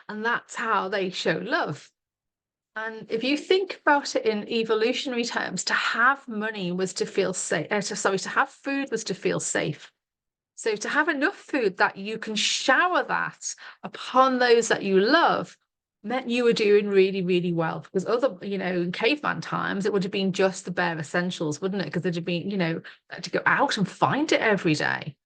Speaker 1: And that's how they show love. And if you think about it in evolutionary terms, to have money was to feel safe. To have food was to feel safe. So to have enough food that you can shower that upon those that you love meant you were doing really, really well. Because in caveman times, it would have been just the bare essentials, wouldn't it? Because it'd have been, to go out and find it every day.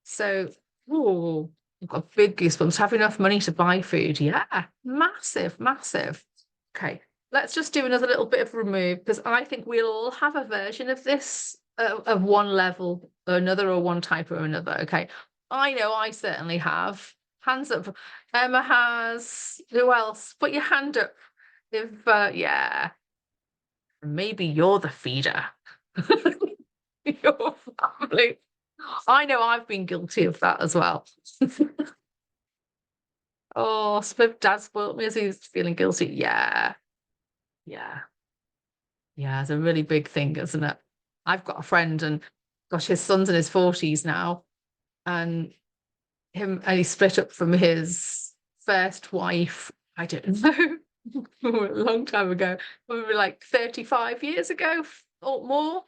Speaker 1: So, oh, I've got big goosebumps. Have enough money to buy food. Yeah, massive, massive. Okay, let's just do another little bit of remove because I think we'll all have a version of this of one level or another or one type or another. Okay, I know I certainly have. Hands up. Emma has. Who else? Put your hand up. If yeah, maybe you're the feeder. Your family. I know I've been guilty of that as well. Oh, Smith dad spoiled me as he's feeling guilty. Yeah, yeah. Yeah, it's a really big thing, isn't it? I've got a friend and gosh, his son's in his 40s now, and he split up from his first wife, I don't know, a long time ago, probably like 35 years ago or more.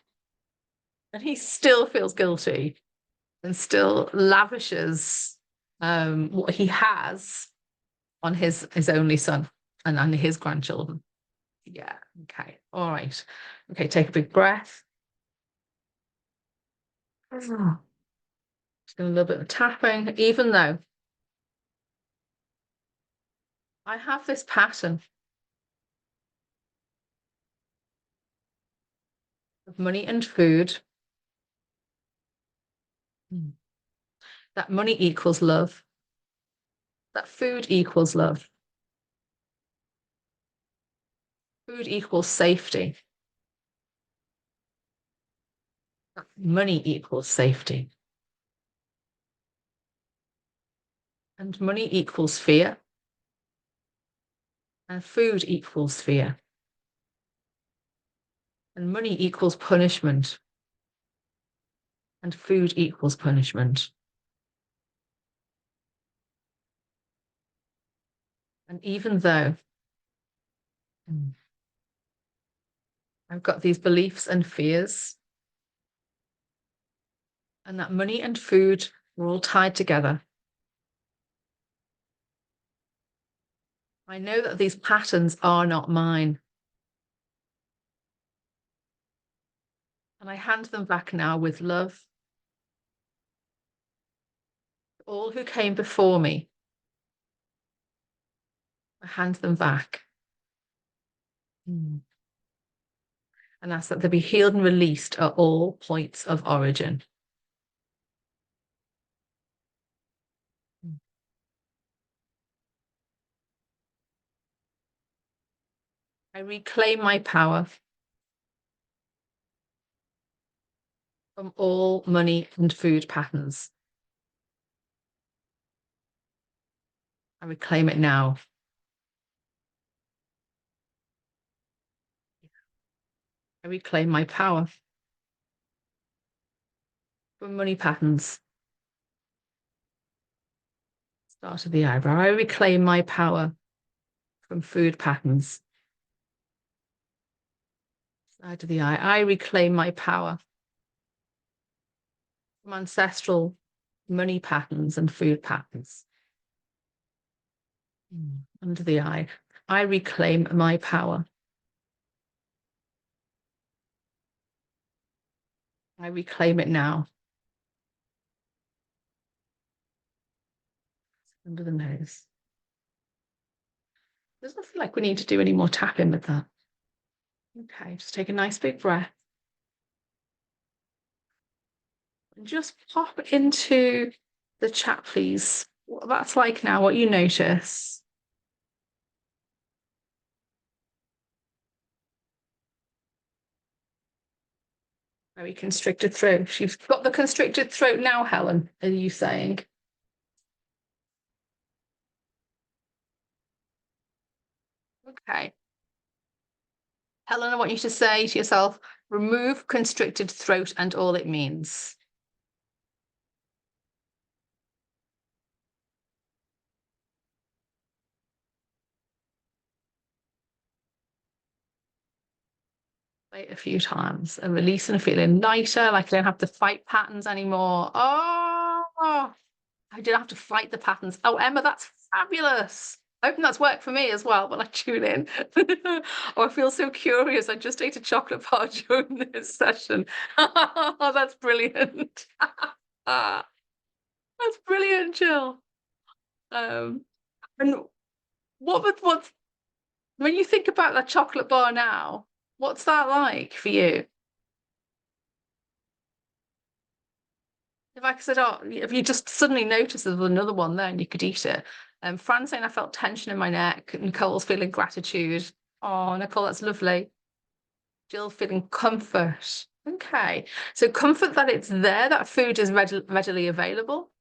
Speaker 1: And he still feels guilty and still lavishes what he has on his only son and his grandchildren. Yeah, okay. All right. Okay, take a big breath. Just doing a little bit of tapping, even though I have this pattern of money and food. That money equals love. That food equals love. Food equals safety. That money equals safety. And money equals fear. And food equals fear. And money equals punishment. And food equals punishment. And even though I've got these beliefs and fears, and that money and food are all tied together, I know that these patterns are not mine. And I hand them back now with love. All who came before me, I hand them back. And ask that they be healed and released at all points of origin. I reclaim my power from all money and food patterns. I reclaim it now. I reclaim my power from money patterns. Start of the eyebrow. I reclaim my power from food patterns. Side of the eye. I reclaim my power from ancestral money patterns and food patterns. Under the eye. I reclaim my power. I reclaim it now. Under the nose. Doesn't feel like we need to do any more tapping with that. Okay, just take a nice big breath. And just pop into the chat, please. What that's like now, what you notice. Very constricted throat. You've got the constricted throat now, Helen, are you saying? Okay. Helen, I want you to say to yourself, remove constricted throat and all it means. Say it a few times and release and feeling lighter, like I don't have to fight patterns anymore. Oh, I didn't have to fight the patterns. Oh, Emma, that's fabulous. I hope that's worked for me as well when I tune in. Oh, I feel so curious. I just ate a chocolate bar during this session. Oh, that's brilliant. That's brilliant, Jill. And what when you think about that chocolate bar now, what's that like for you? If I said, oh, if you just suddenly noticed there was another one there and you could eat it. Fran saying I felt tension in my neck. Nicole's feeling gratitude. Oh, Nicole, that's lovely. Jill feeling comfort. Okay. So comfort that it's there, that food is readily available.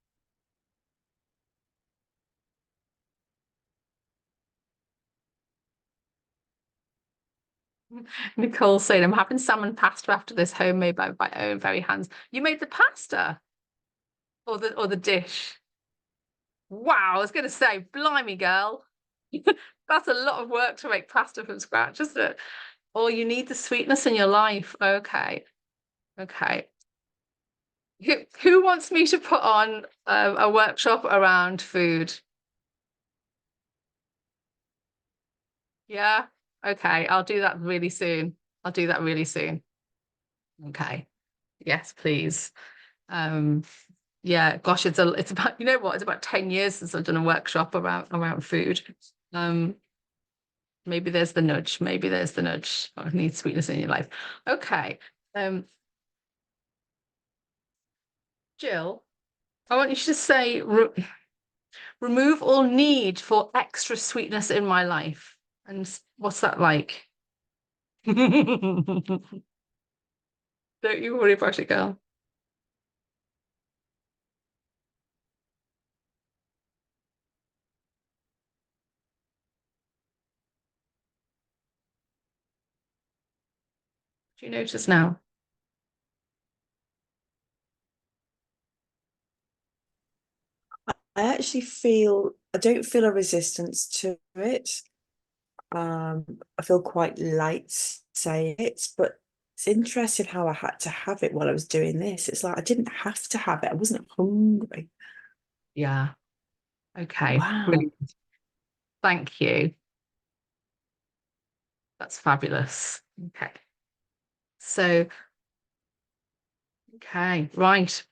Speaker 1: Nicole saying, I'm having salmon pasta after this, homemade by my own very hands. You made the pasta or the dish? Wow, I was going to say, blimey, girl. That's a lot of work to make pasta from scratch, isn't it? Or you need the sweetness in your life. Okay. Okay. Who wants me to put on a workshop around food? Yeah. Okay. I'll do that really soon. I'll do that really soon. Okay. Yes, please. Um, yeah, gosh, it's about, you know what, it's about 10 years since I've done a workshop around food. Um, maybe there's the nudge. Maybe there's the nudge. I need sweetness in your life. Okay. Um, Jill, I want you to say remove all need for extra sweetness in my life. And what's that like? Don't you worry about it, girl. Do you notice now?
Speaker 2: I don't feel a resistance to it. I feel quite light saying it, but it's interesting how I had to have it while I was doing this. It's like I didn't have to have it. I wasn't hungry.
Speaker 1: Yeah. Okay.
Speaker 2: Wow.
Speaker 1: Brilliant. Thank you. That's fabulous. Okay. So, okay, right.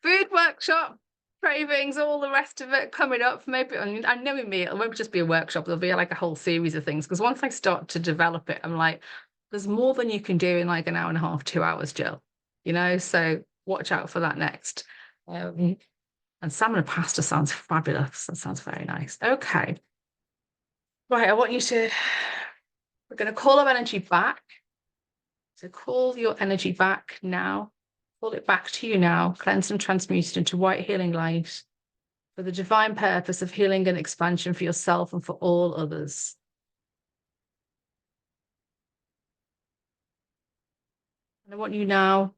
Speaker 1: Food workshop, cravings, all the rest of it coming up. Maybe I know in me, it won't just be a workshop, there'll be like a whole series of things. Because once I start to develop it, I'm like, there's more than you can do in like an hour and a half, 2 hours, Jill. So watch out for that next. Um, and salmon and pasta sounds fabulous. That sounds very nice. Okay. Right, I want you to, we're going to call our energy back. So call your energy back now. Call it back to you now, cleansed and transmuted into white healing light for the divine purpose of healing and expansion for yourself and for all others. And I want you now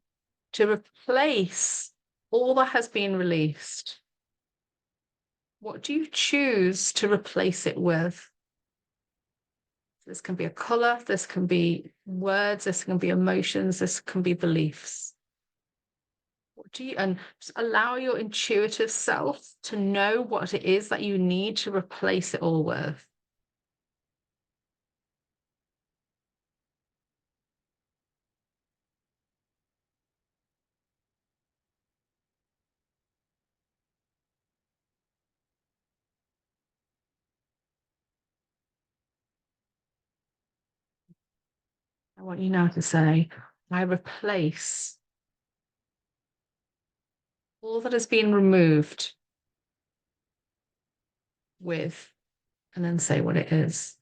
Speaker 1: to replace all that has been released. What do you choose to replace it with? This can be a color, this can be words, this can be emotions, this can be beliefs. What do you, and just allow your intuitive self to know what it is that you need to replace it all with. I want you now to say, I replace all that has been removed with, and then say what it is.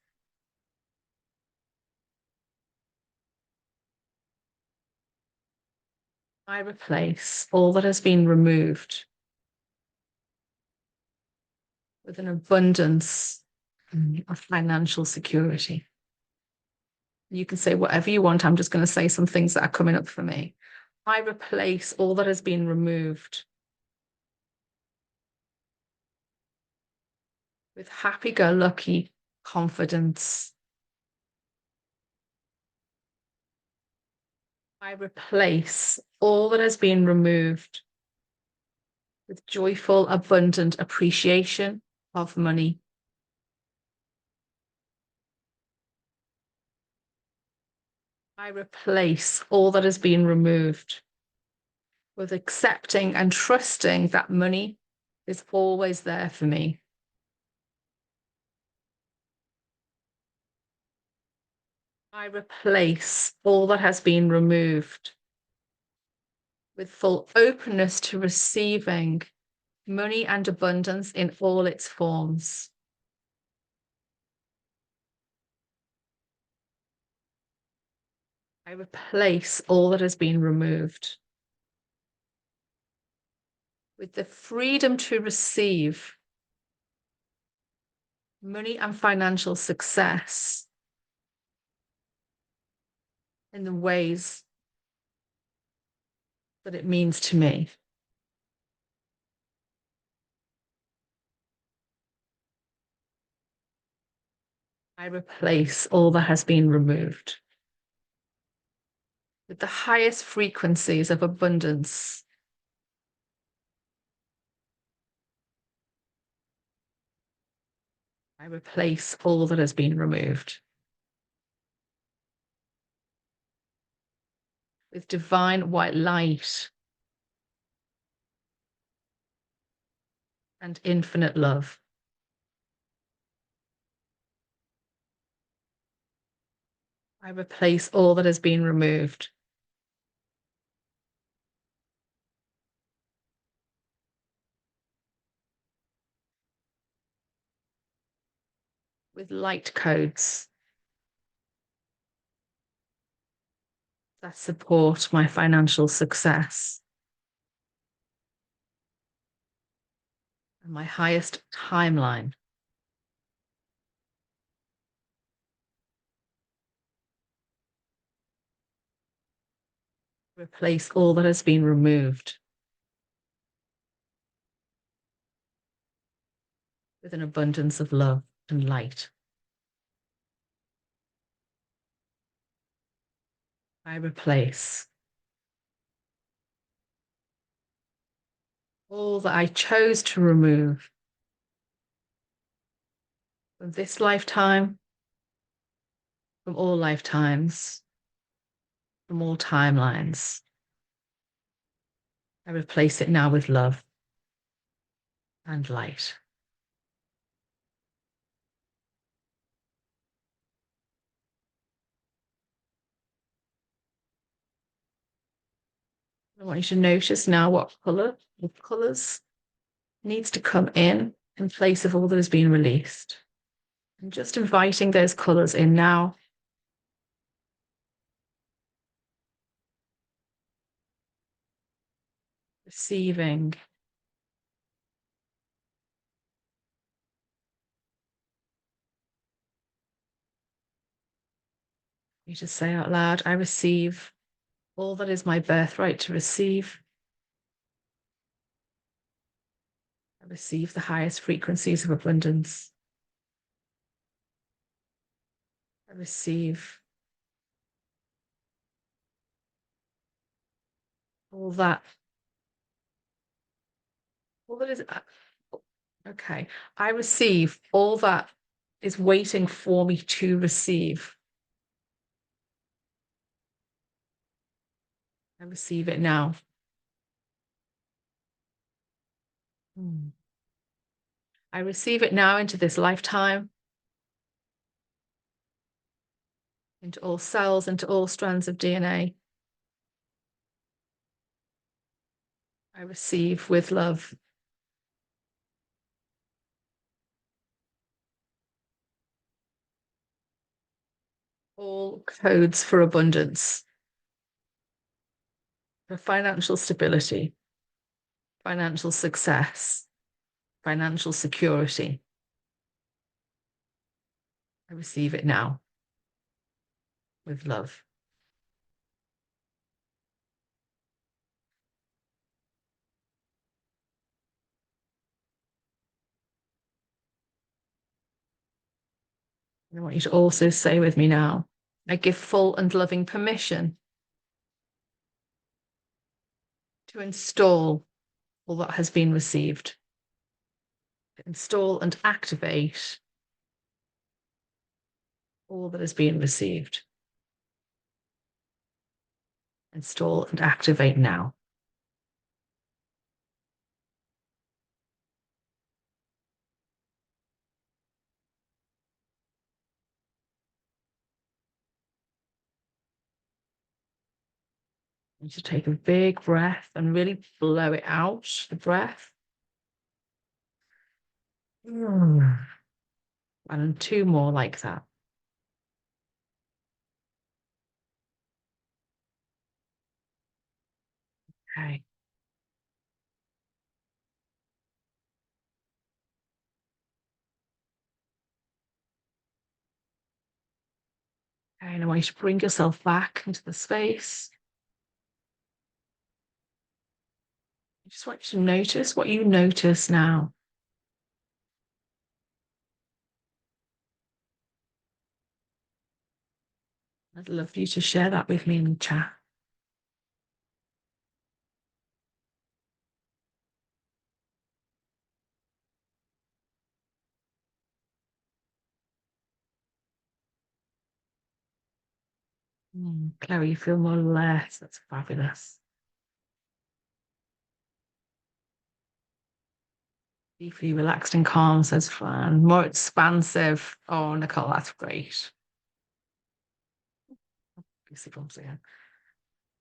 Speaker 1: I replace all that has been removed with an abundance of financial security. You can say whatever you want. I'm just going to say some things that are coming up for me. I replace all that has been removed with happy-go-lucky confidence. I replace all that has been removed with joyful, abundant appreciation of money. I replace all that has been removed with accepting and trusting that money is always there for me. I replace all that has been removed with full openness to receiving money and abundance in all its forms. I replace all that has been removed with the freedom to receive money and financial success in the ways that it means to me. I replace all that has been removed with the highest frequencies of abundance. I replace all that has been removed with divine white light and infinite love. I replace all that has been removed with light codes that support my financial success and my highest timeline. Replace all that has been removed with an abundance of love and light. I replace all that I chose to remove from this lifetime, from all lifetimes, from all timelines. I replace it now with love and light. I want you to notice now what colours needs to come in place of all that has been released. And just inviting those colours in now. Receiving. You just say out loud, I receive all that is my birthright to receive. I receive the highest frequencies of abundance. I receive all that is okay. I receive all that is waiting for me to receive. I receive it now. I receive it now into this lifetime, into all cells, into all strands of DNA. I receive with love. All codes for abundance, for financial stability, financial success, financial security. I receive it now with love. I want you to also say with me now, I give full and loving permission to install all that has been received, to install and activate all that has been received. Install and activate now. You should take a big breath and really blow it out, the breath. And two more like that. Okay. Okay, and I want you to bring yourself back into the space. I just want you to notice what you notice now. I'd love for you to share that with me in the chat. Chloe, you feel more less. That's fabulous. Deeply relaxed and calm, says Fran. More expansive. Oh, Nicole, that's great. goosebumps again.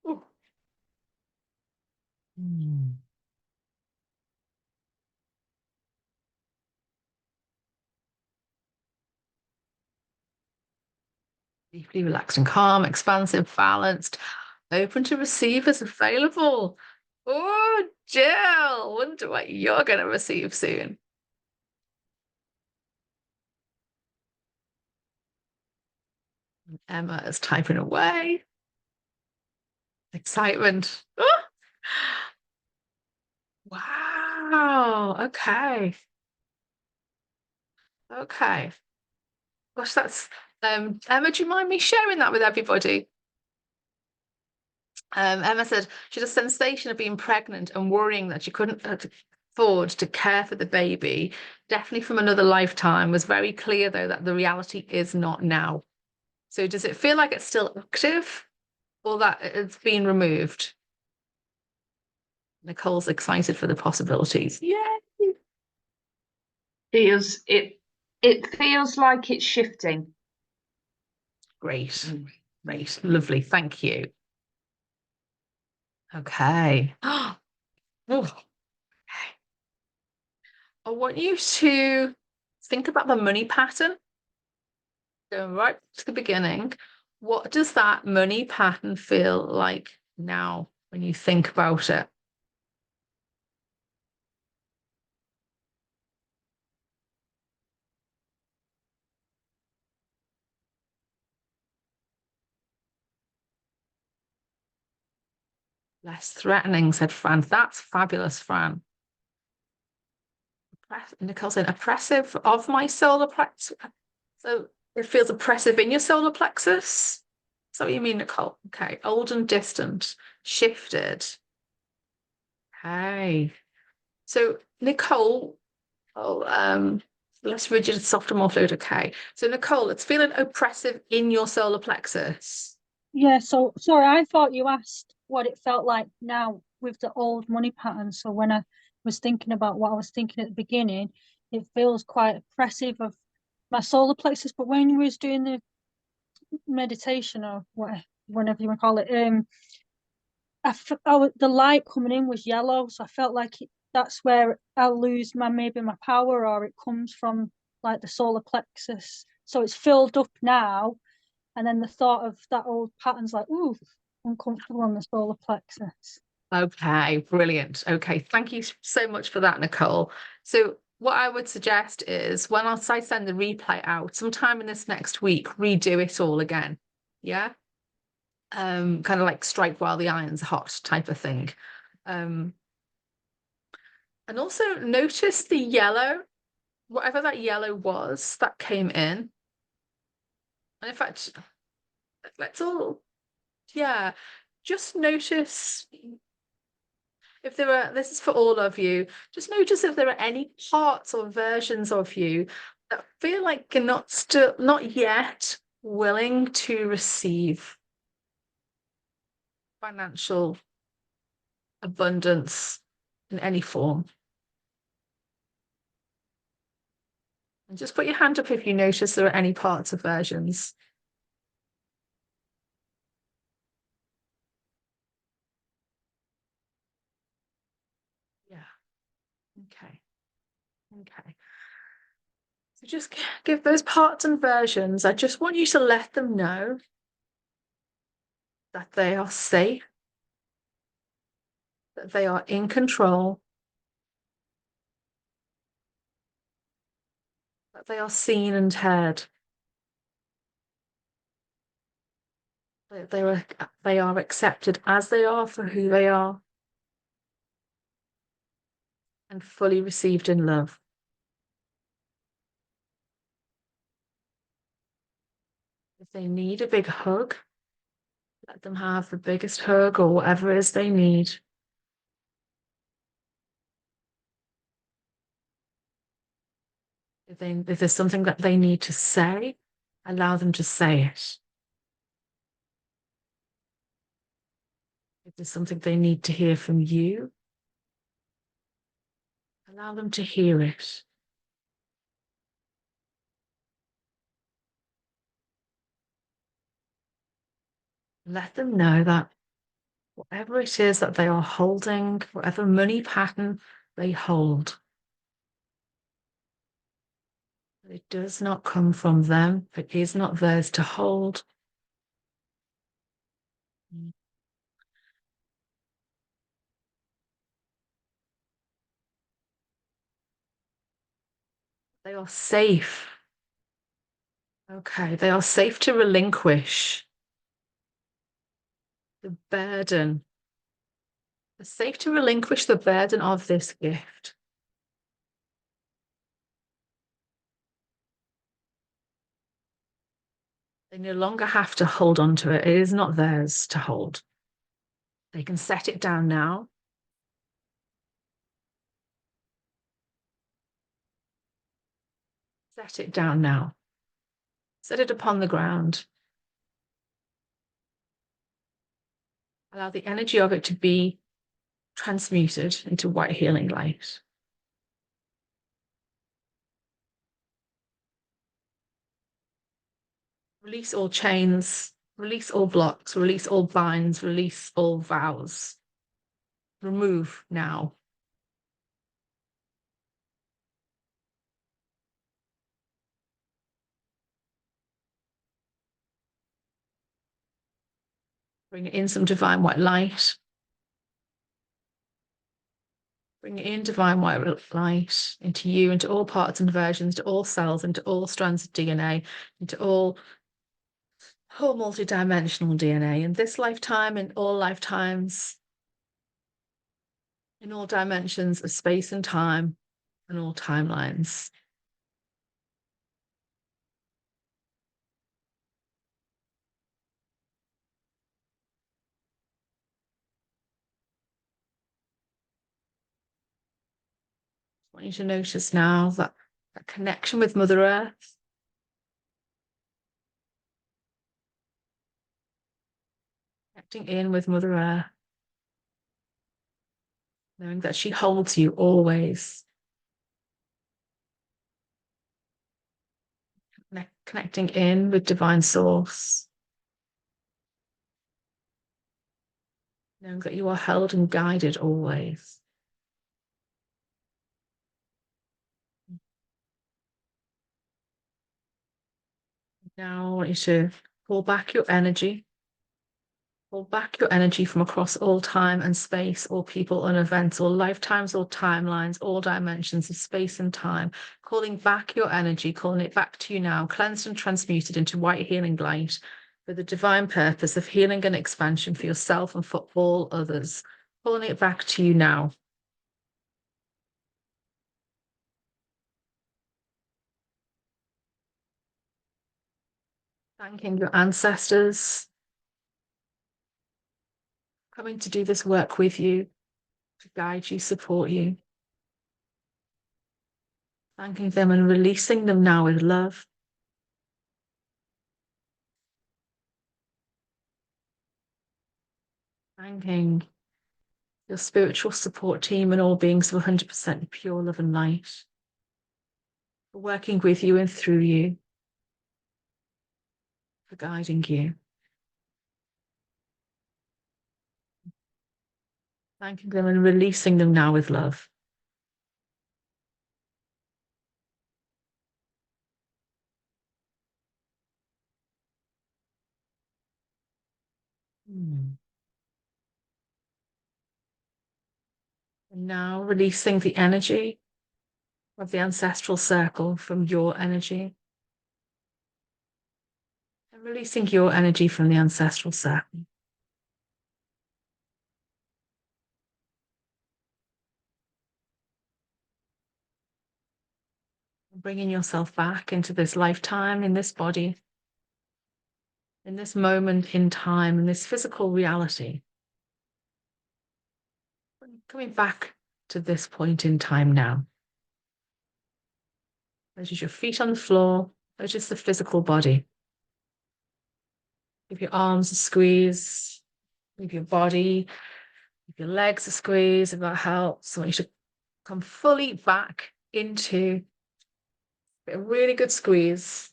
Speaker 1: Ooh. Mm. Deeply relaxed and calm, expansive, balanced, open to receive as available. Oh, Jill, wonder what you're going to receive soon. Emma is typing away. Excitement. Oh, wow. Okay. Okay. Gosh, that's Emma, do you mind me sharing that with everybody? Emma said she had a sensation of being pregnant and worrying that she couldn't afford to care for the baby. Definitely from another lifetime. Was very clear though that the reality is not now. So does it feel like it's still active or that it's been removed? Nicole's excited for the possibilities. Yay!
Speaker 3: It feels like it's shifting.
Speaker 1: Great. Great. Lovely. Thank you. Okay. Oh, I want you to think about the money pattern. Going right to the beginning. What does that money pattern feel like now when you think about it? Less threatening, said Fran. That's fabulous, Fran. Nicole saying oppressive of my solar plexus. So it feels oppressive in your solar plexus. Is that what you mean, Nicole? Okay. Old and distant, shifted. Okay. So Nicole, oh, less rigid, softer, more fluid. Okay. So Nicole, it's feeling oppressive in your solar plexus.
Speaker 4: Yeah, so sorry, I thought you asked what it felt like now with the old money pattern. So when I was thinking about what I was thinking at the beginning, it feels quite oppressive of my solar plexus. But when you was doing the meditation or whatever you want to call it, the light coming in was yellow, so I felt like that's where I'll lose maybe my power, or it comes from like the solar plexus. So it's filled up now, and then the thought of that old pattern's like, ooh, uncomfortable on the solar plexus.
Speaker 1: Okay, brilliant. Okay, thank you so much for that, Nicole. So what I would suggest is when I send the replay out, sometime in this next week, redo it all again. Yeah. Kind of like strike while the iron's hot type of thing. And also notice the yellow, whatever that yellow was that came in. And in fact, let's all, yeah, just notice if there are, this is for all of you, just notice if there are any parts or versions of you that feel like you're not yet willing to receive financial abundance in any form. And just put your hand up if you notice there are any parts or versions. Yeah. Okay. Okay. So just give those parts and versions. I just want you to let them know that they are safe, that they are in control, that they are seen and heard. They are accepted as they are for who they are and fully received in love. If they need a big hug, let them have the biggest hug or whatever it is they need. If there's something that they need to say, allow them to say it. If there's something they need to hear from you, allow them to hear it. Let them know that whatever it is that they are holding, whatever money pattern they hold, it does not come from them. It is not theirs to hold. They are safe. Okay, they are safe to relinquish the burden. They're safe to relinquish the burden of this gift. They no longer have to hold on to it. It is not theirs to hold. They can set it down now. Set it down now. Set it upon the ground. Allow the energy of it to be transmuted into white healing light. Release all chains, release all blocks, release all binds, release all vows. Remove now. Bring in some divine white light. Bring in divine white light into you, into all parts and versions, to all cells, into all strands of DNA, into all whole multidimensional DNA in this lifetime, in all lifetimes, in all dimensions of space and time, and all timelines. I want you to notice now that connection with Mother Earth, connecting in with Mother Earth, knowing that she holds you always. Connecting in with Divine Source, knowing that you are held and guided always. Now I want you to pull back your energy. Pull back your energy from across all time and space, all people and events, all lifetimes, all timelines, all dimensions of space and time. Calling back your energy, calling it back to you now, cleansed and transmuted into white healing light for the divine purpose of healing and expansion for yourself and for all others. Calling it back to you now. Thanking your ancestors coming to do this work with you, to guide you, support you. Thanking them and releasing them now with love. Thanking your spiritual support team and all beings of 100% pure love and light for working with you and through you, for guiding you. Thanking them and releasing them now with love. And now releasing the energy of the ancestral circle from your energy. And releasing your energy from the ancestral circle. Bringing yourself back into this lifetime, in this body, in this moment in time, in this physical reality. Coming back to this point in time now. Notice your feet on the floor, notice the physical body. Give your arms a squeeze, give your body, give your legs a squeeze if that helps. I want you to come fully back into a really good squeeze.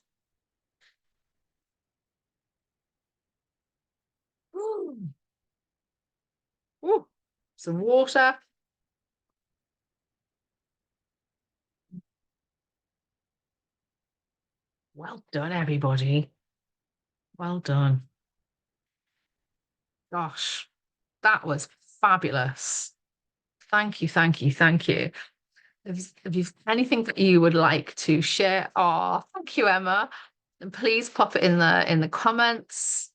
Speaker 1: some water. Well done, everybody. Well done. Gosh, that was fabulous. Thank you, thank you, thank you. If you've anything that you would like to share, oh, thank you, Emma. And please pop it in the comments.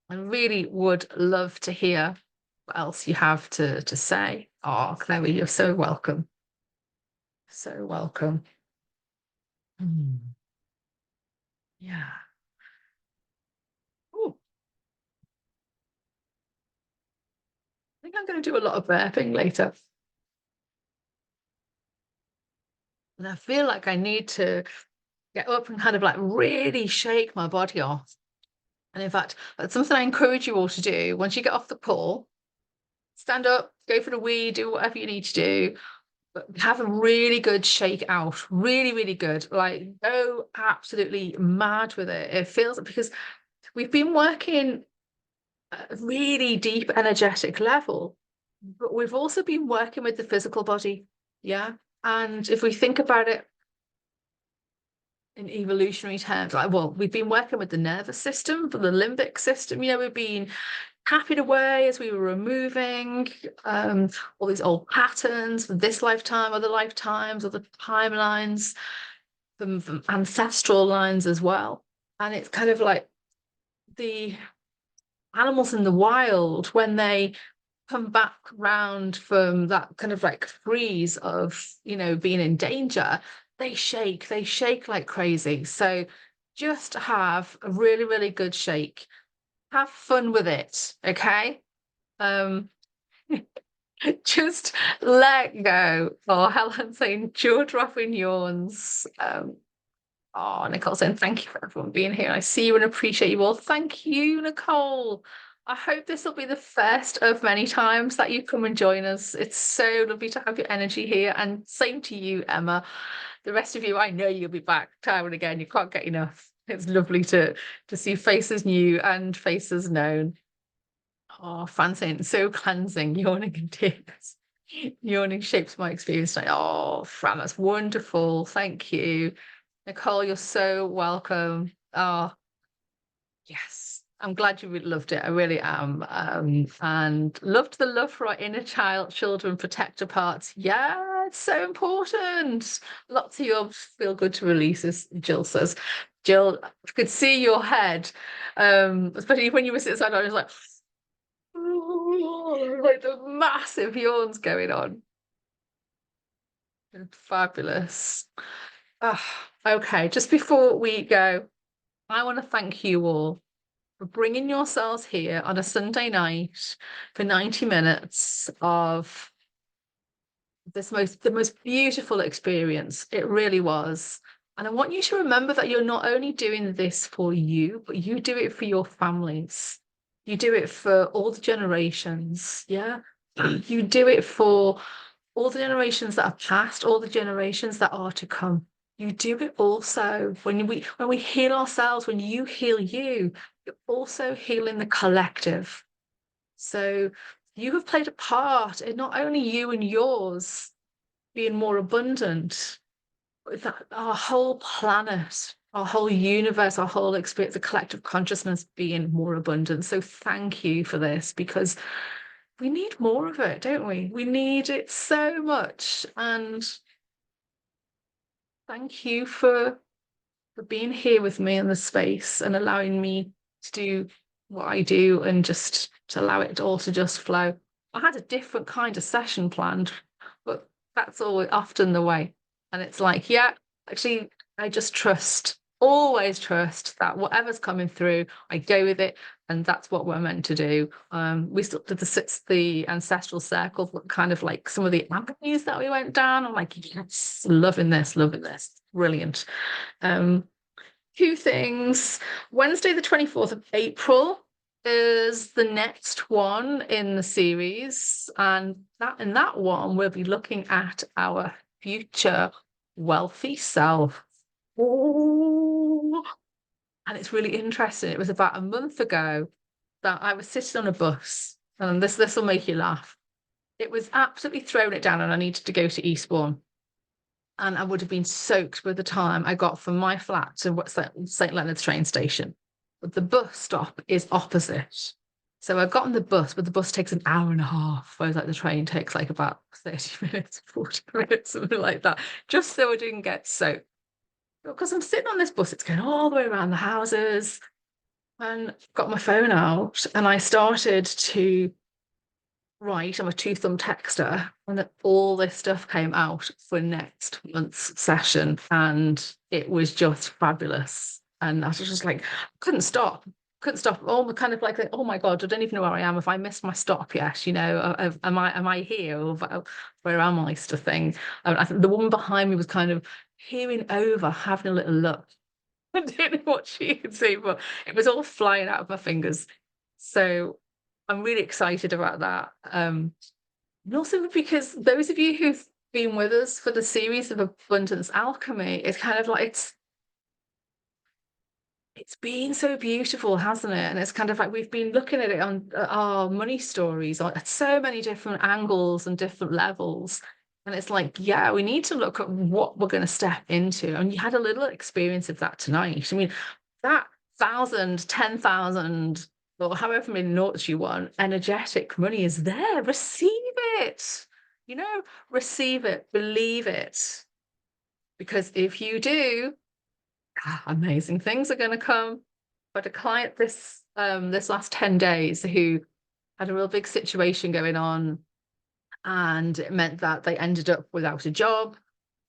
Speaker 1: I really would love to hear what else you have to say. Oh, Chloe, you're so welcome. So welcome. Yeah. Ooh. I think I'm going to do a lot of burping later. And I feel like I need to get up and kind of like really shake my body off. And in fact, that's something I encourage you all to do. Once you get off the call, stand up, go for the wee, do whatever you need to do, but have a really good shake out. Really, really good. Like, go absolutely mad with it. It feels because we've been working at a really deep energetic level, but we've also been working with the physical body. Yeah. And if we think about it in evolutionary terms, like, well, we've been working with the nervous system, the limbic system, we've been tapping away as we were removing all these old patterns from this lifetime, other lifetimes, other timelines, from ancestral lines as well. And it's kind of like the animals in the wild, when they come back round from that kind of like freeze of, being in danger, they shake like crazy. So just have a really, really good shake. Have fun with it, okay? Just let go. Oh, Helen saying jaw-dropping yawns. Oh, Nicole saying thank you for everyone being here. I see you and appreciate you all. Thank you, Nicole. I hope this will be the first of many times that you come and join us. It's so lovely to have your energy here, and same to you, Emma. The rest of you, I know you'll be back time and again. You can't get enough. It's lovely to see faces new and faces known. Oh, Francine, so cleansing, yawning and tears. Yawning shapes my experience tonight. Oh, Fran, that's wonderful. Thank you. Nicole, you're so welcome. Oh, yes. I'm glad you really loved it. I really am. And loved the love for our inner children protector parts. Yeah, it's so important. Lots of your feel good to releases, Jill says. Jill, I could see your head, especially when you were sitting I was like the massive yawns going on. Fabulous. Okay, just before we go, I want to thank you all for bringing yourselves here on a Sunday night for 90 minutes of the most beautiful experience. It really was. And I want you to remember that you're not only doing this for you, but you do it for your families. You do it for all the generations. Yeah. You do it for all the generations that have passed, all the generations that are to come. You do it also when we heal ourselves, when you heal you, you're also healing the collective. So you have played a part in not only you and yours being more abundant, but that our whole planet, our whole universe, our whole experience, the collective consciousness being more abundant. So thank you for this, because we need more of it, don't we? We need it so much. And thank you for being here with me in the space and allowing me to do what I do, and just to allow it all to just flow. I had a different kind of session planned, but that's always often the way. And it's like, yeah, actually, I just always trust that whatever's coming through, I go with it. And that's what we're meant to do. We still did the ancestral circle, kind of like some of the avenues that we went down. I'm like, yes, loving this, brilliant. Two things. Wednesday, the 24th of April is the next one in the series. And in that one, we'll be looking at our future wealthy self. Ooh. And it's really interesting. It was about a month ago that I was sitting on a bus and this will make you laugh. It was absolutely throwing it down, and I needed to go to Eastbourne. And I would have been soaked by the time I got from my flat to what's that St. Leonard's train station. But the bus stop is opposite. So I got on the bus, but the bus takes an hour and a half, whereas like the train takes like about 30 minutes, 40 minutes, something like that, just so I didn't get soaked. Because I'm sitting on this bus, it's going all the way around the houses, and got my phone out and I started to write. I'm a two-thumb texter, and then all this stuff came out for next month's session, and it was just fabulous. And I was just like, couldn't stop. Oh, kind of like, oh my God, I don't even know where I am. If I missed my stop yet, am I here, or where am I, sort of thing. I think the woman behind me was kind of peering over, having a little look. I don't know what she could see, but it was all flying out of my fingers. So I'm really excited about that. And also because those of you who've been with us for the series of Abundance Alchemy, it's kind of like it's been so beautiful, hasn't it? And it's kind of like we've been looking at it on our money stories at so many different angles and different levels. And it's like, yeah, we need to look at what we're going to step into. And you had a little experience of that tonight. I mean, that 1,000, 10,000, or however many notes you want, energetic money is there. Receive it. Receive it, believe it. Because if you do, amazing things are going to come. But a client this last 10 days who had a real big situation going on, and it meant that they ended up without a job,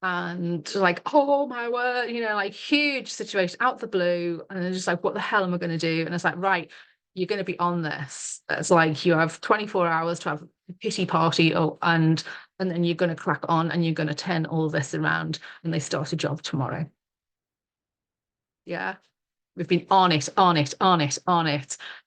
Speaker 1: and like, oh my word, like huge situation out the blue, and they're just like, what the hell am I going to do? And it's like, right, you're going to be on this. It's like you have 24 hours to have a pity party, and then you're going to crack on and you're going to turn all this around, and they start a job tomorrow. Yeah, we've been on it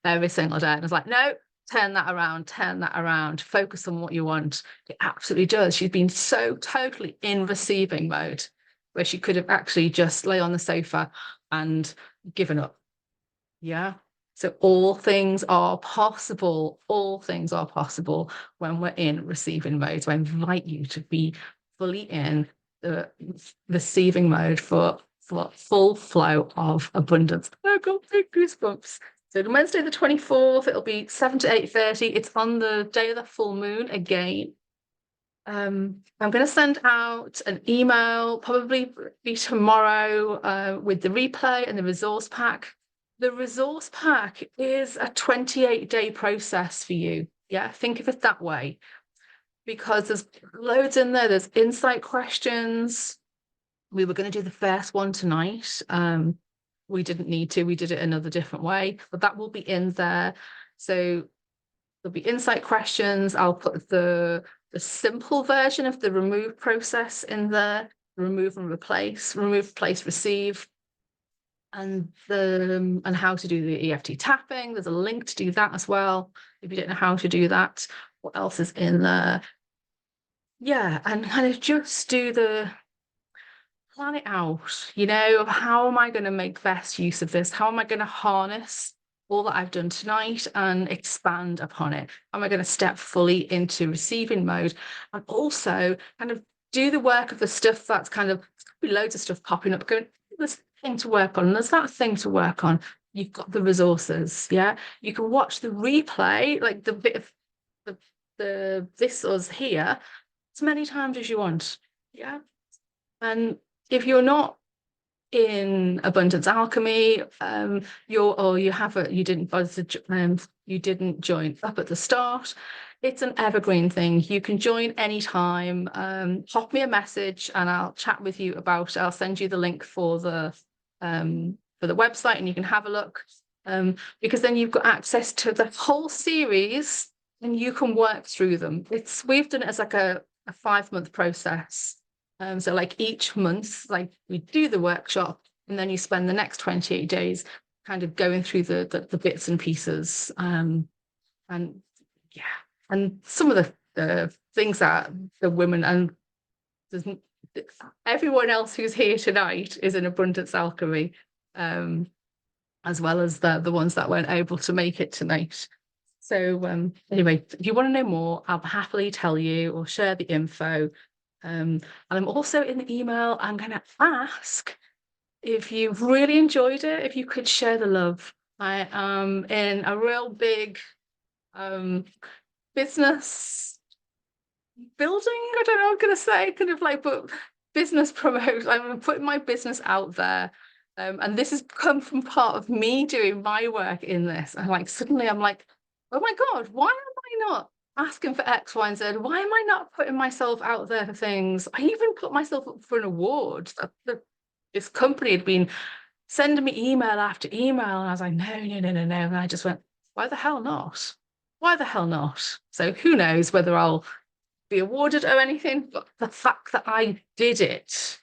Speaker 1: every single day, and it's like, no, turn that around, focus on what you want. It absolutely does. She's been so totally in receiving mode, where she could have actually just lay on the sofa and given up. Yeah. So all things are possible. All things are possible when we're in receiving mode. So I invite you to be fully in the receiving mode for full flow of abundance. I've got big goosebumps. So Wednesday the 24th, it'll be 7 to 8:30. It's on the day of the full moon again. I'm going to send out an email, probably be tomorrow, with the replay and the resource pack. The resource pack is a 28-day process for you. Yeah, think of it that way, because there's loads in there. There's insight questions. We were going to do the first one tonight. We didn't need to. We did it another different way, but that will be in there. So there'll be insight questions. I'll put the simple version of the remove process in there. Remove and replace, receive, and how to do the EFT tapping. There's a link to do that as well, if you don't know how to do that. What else is in there? Yeah, and kind of just do the plan it out, of how am I going to make best use of this? How am I going to harness all that I've done tonight and expand upon it? How am I going to step fully into receiving mode, and also kind of do the work of the stuff that's kind of loads of stuff popping up, going, there's thing to work on, there's that thing to work on. You've got the resources. Yeah, you can watch the replay, like the bit of the this us here, as many times as you want. Yeah. And if you're not in Abundance Alchemy, you didn't join up at the start, it's an evergreen thing. You can join anytime. Pop me a message and I'll chat with you about it. I'll send you the link for the website, and you can have a look, because then you've got access to the whole series and you can work through them. We've done it as like a 5-month process. So like each month, like we do the workshop, and then you spend the next 28 days kind of going through the bits and pieces. And yeah, and some of the things that the women and everyone else who's here tonight is in Abundance Alchemy, as well as the ones that weren't able to make it tonight. So anyway, if you want to know more, I'll happily tell you or share the info. And I'm also in the email, I'm going to ask if you've really enjoyed it, if you could share the love. I am in a real big business building. I don't know what I'm going to say, kind of like, but business promote. I'm putting my business out there. And this has come from part of me doing my work in this. And like, suddenly I'm like, oh my God, why am I not asking for X, Y, and Z? Why am I not putting myself out there for things? I even put myself up for an award. This company had been sending me email after email. And I was like, no, no, no, no, no. And I just went, why the hell not? Why the hell not? So who knows whether I'll be awarded or anything, but the fact that I did it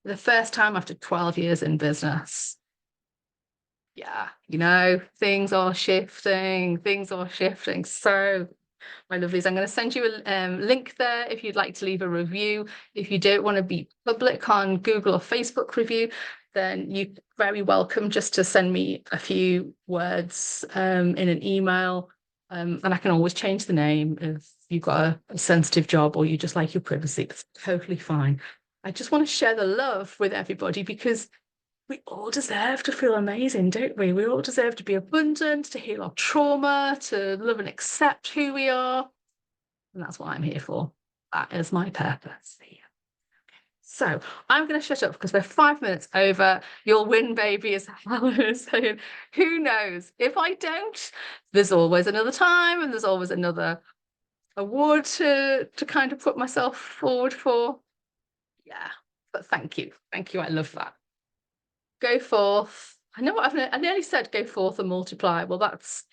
Speaker 1: the first time after 12 years in business. Yeah, things are shifting. So, my lovelies, I'm going to send you a link there if you'd like to leave a review. If you don't want to be public on Google or Facebook review, then you're very welcome just to send me a few words in an email. And I can always change the name if you've got a sensitive job or you just like your privacy. It's totally fine. I just want to share the love with everybody because we all deserve to feel amazing, don't we? We all deserve to be abundant, to heal our trauma, to love and accept who we are. And that's what I'm here for. That is my purpose. So I'm going to shut up because we're 5 minutes over. You'll win, baby, as Helen is saying. Who knows? If I don't, there's always another time and there's always another award to kind of put myself forward for. Yeah, but thank you. Thank you. I love that. Go forth. I know what I nearly said go forth and multiply. Well, that's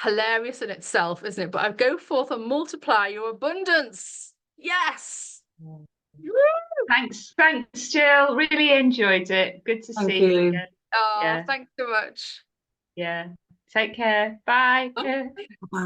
Speaker 1: hilarious in itself, isn't it? But I go forth and multiply your abundance. Yes.
Speaker 3: Thanks, Jill. Really enjoyed it. Good to see you again.
Speaker 1: Oh,
Speaker 3: Yeah.
Speaker 1: thanks so much.
Speaker 3: Yeah. Take care. Bye.
Speaker 1: Bye.
Speaker 2: Bye.